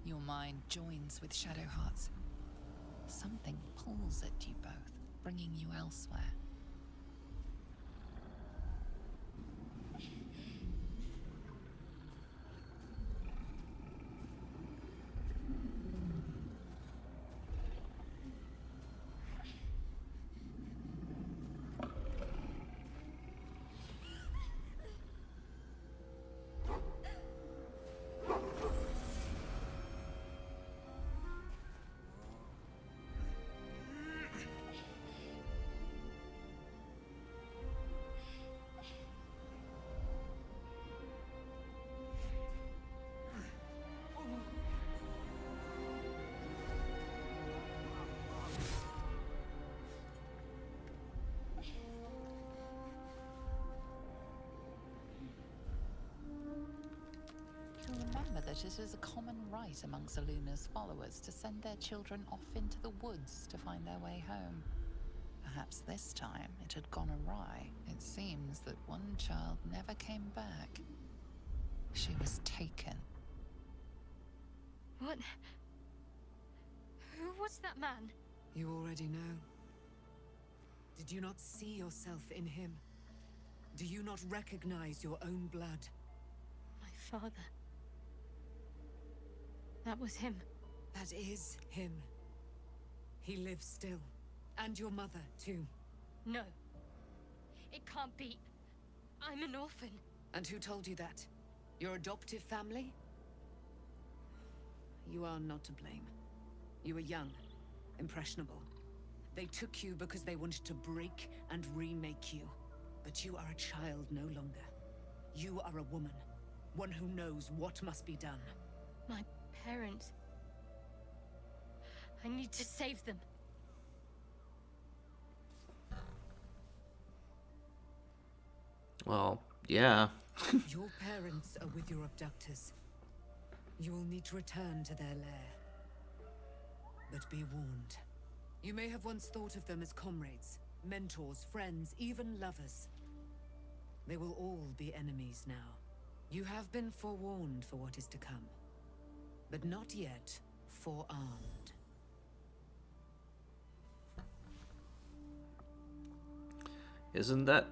Your mind joins with Shadowheart's. Something pulls at you both, bringing you elsewhere. Remember that it is a common right amongst Aluna's followers to send their children off into the woods to find their way home. Perhaps this time it had gone awry. It seems that one child never came back. She was taken. What? Who was that man? You already know. Did you not see yourself in him? Do you not recognize your own blood? My father. That was him. That is him. He lives still. And your mother, too. No. It can't be. I'm an orphan. And who told you that? Your adoptive family? You are not to blame. You were young, impressionable. They took you because they wanted to break and remake you. But you are a child no longer. You are a woman. One who knows what must be done. My parents. I need to save them. Well, yeah. Your parents are with your abductors. You will need to return to their lair. But be warned. You may have once thought of them as comrades, mentors, friends, even lovers. They will all be enemies now. You have been forewarned for what is to come, but not yet forearmed. Isn't that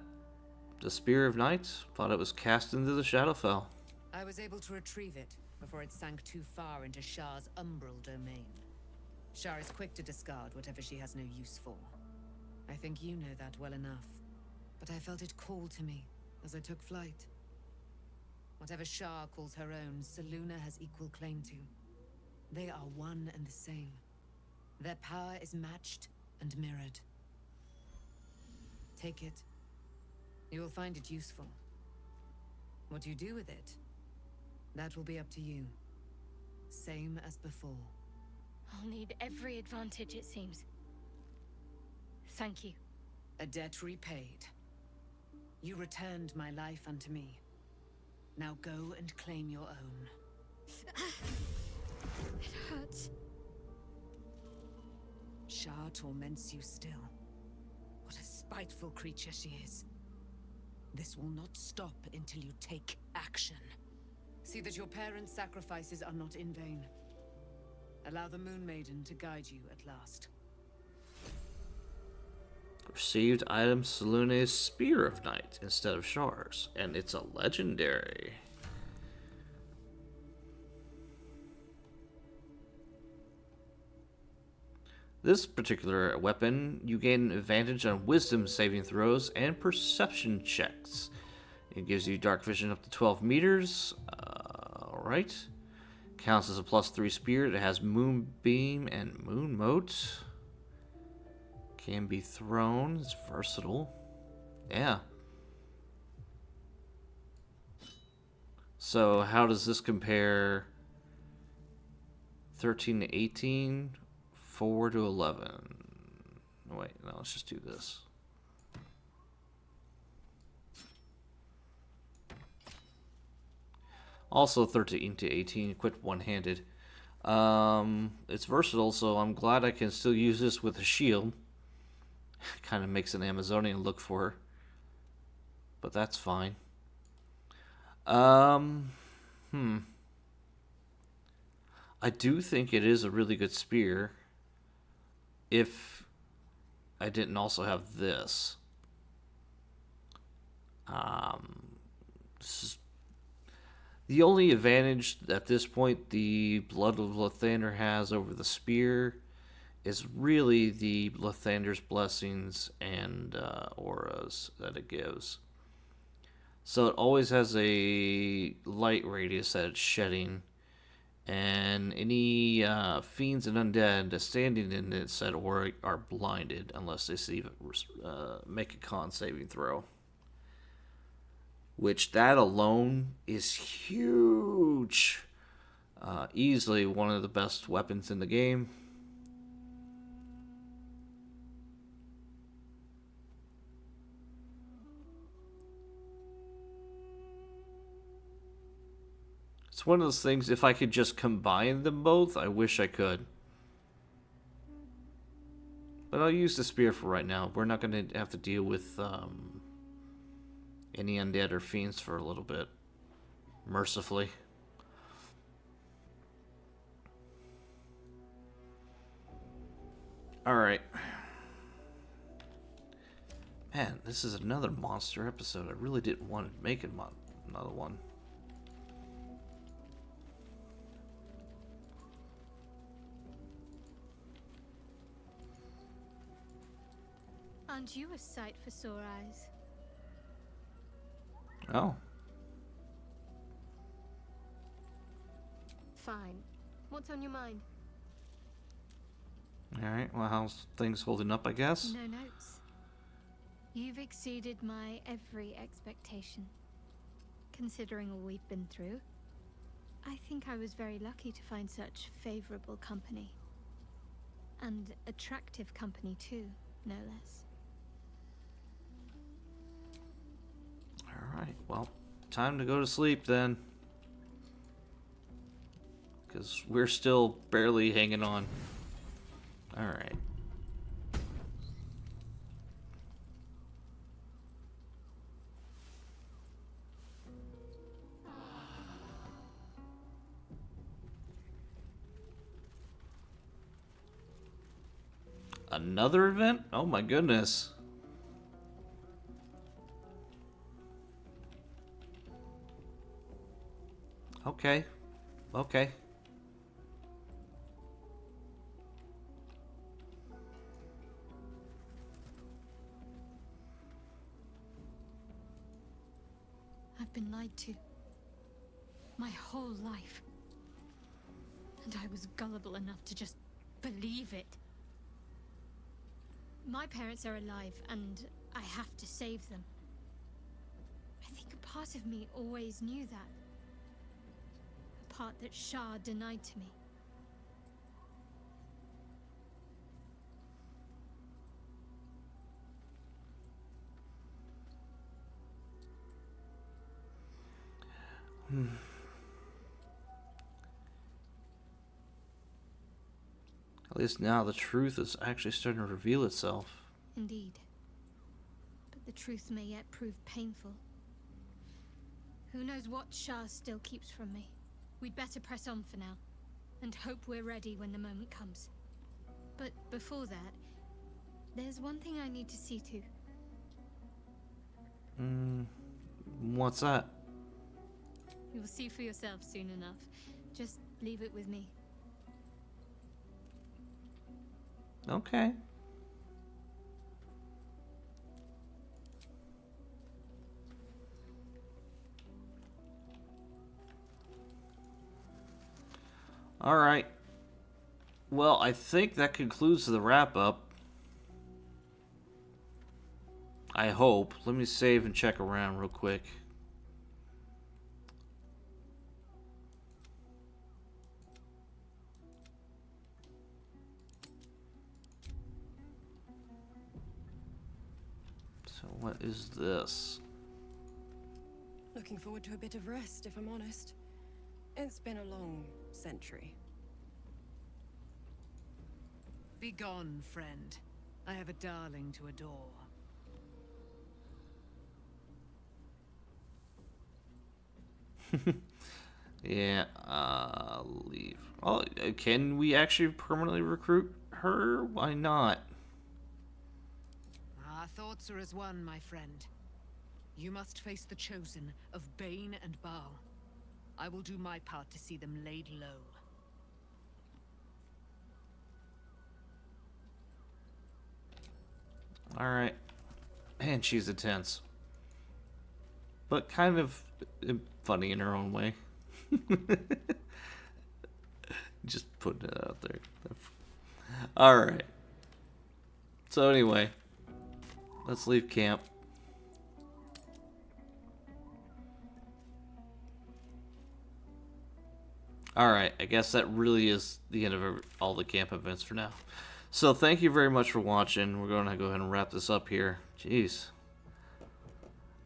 the Spear of Night? Thought it was cast into the Shadowfell. I was able to retrieve it before it sank too far into Shah's umbral domain. Shah is quick to discard whatever she has no use for. I think you know that well enough. But I felt it call to me as I took flight. Whatever Shah calls her own, Selûne has equal claim to. They are one and the same. Their power is matched and mirrored. Take it. You will find it useful. What you do with it, that will be up to you. Same as before. I'll need every advantage, it seems. Thank you. A debt repaid. You returned my life unto me. Now go and claim your own. It hurts. Shah torments you still. What a spiteful creature she is. This will not stop until you take action. See that your parents' sacrifices are not in vain. Allow the Moon Maiden to guide you at last. Received item Selûne's Spear of Night instead of Shar's, and it's a legendary. This particular weapon, you gain advantage on wisdom saving throws and perception checks. It gives you dark vision up to 12 meters. Alright. Counts as a +3 spear. It has moonbeam and moon mote. Can be thrown. It's versatile. Yeah. So how does this compare 13 to 18, 4 to 11. Wait, no, let's just do this. Also 13 to 18, equipped one-handed. It's versatile, so I'm glad I can still use this with a shield. Kind of makes an Amazonian look for her. But that's fine. I do think it is a really good spear. If I didn't also have this. This is the only advantage at this point the Blood of Lathander has over the spear is really the Lathander's blessings and auras that it gives. So it always has a light radius that it's shedding, and any fiends and undead standing in it said aura are blinded unless they see make a con saving throw. Which that alone is huge. Easily one of the best weapons in the game. It's one of those things, if I could just combine them both, I wish I could. But I'll use the spear for right now. We're not going to have to deal with any undead or fiends for a little bit. Mercifully. Alright. Man, this is another monster episode. I really didn't want to make another one. Aren't you a sight for sore eyes? Oh. Fine. What's on your mind? Alright, well, how's things holding up, I guess? No notes. You've exceeded my every expectation. Considering all we've been through, I think I was very lucky to find such favorable company. And attractive company too, no less. Alright, well, time to go to sleep then. Because we're still barely hanging on. Alright. Another event? Oh my goodness. Okay. Okay. I've been lied to. My whole life. And I was gullible enough to just believe it. My parents are alive, and I have to save them. I think a part of me always knew that. A part that Shah denied to me. At least now the truth is actually starting to reveal itself. Indeed. But the truth may yet prove painful. Who knows what Shah still keeps from me. We'd better press on for now, and hope we're ready when the moment comes. But before that, there's one thing I need to see to. What's that? You'll see for yourself soon enough. Just leave it with me. Okay. All right. Well, I think that concludes the wrap up. I hope. Let me save and check around real quick. So what is this? Looking forward to a bit of rest, if I'm honest. It's been a long century. Begone, friend. I have a darling to adore. Yeah, leave. Oh, can we actually permanently recruit her? Why not? Our thoughts are as one, my friend. You must face the chosen of Bane and Baal. I will do my part to see them laid low. Alright. Man, she's intense. But kind of funny in her own way. Just putting it out there. Alright. So anyway, let's leave camp. Alright, I guess that really is the end of all the camp events for now. So thank you very much for watching. We're going to go ahead and wrap this up here. Jeez.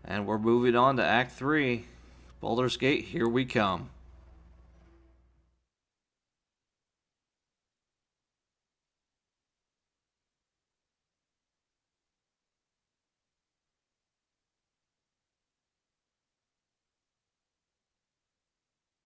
And we're moving on to Act 3. Baldur's Gate, here we come.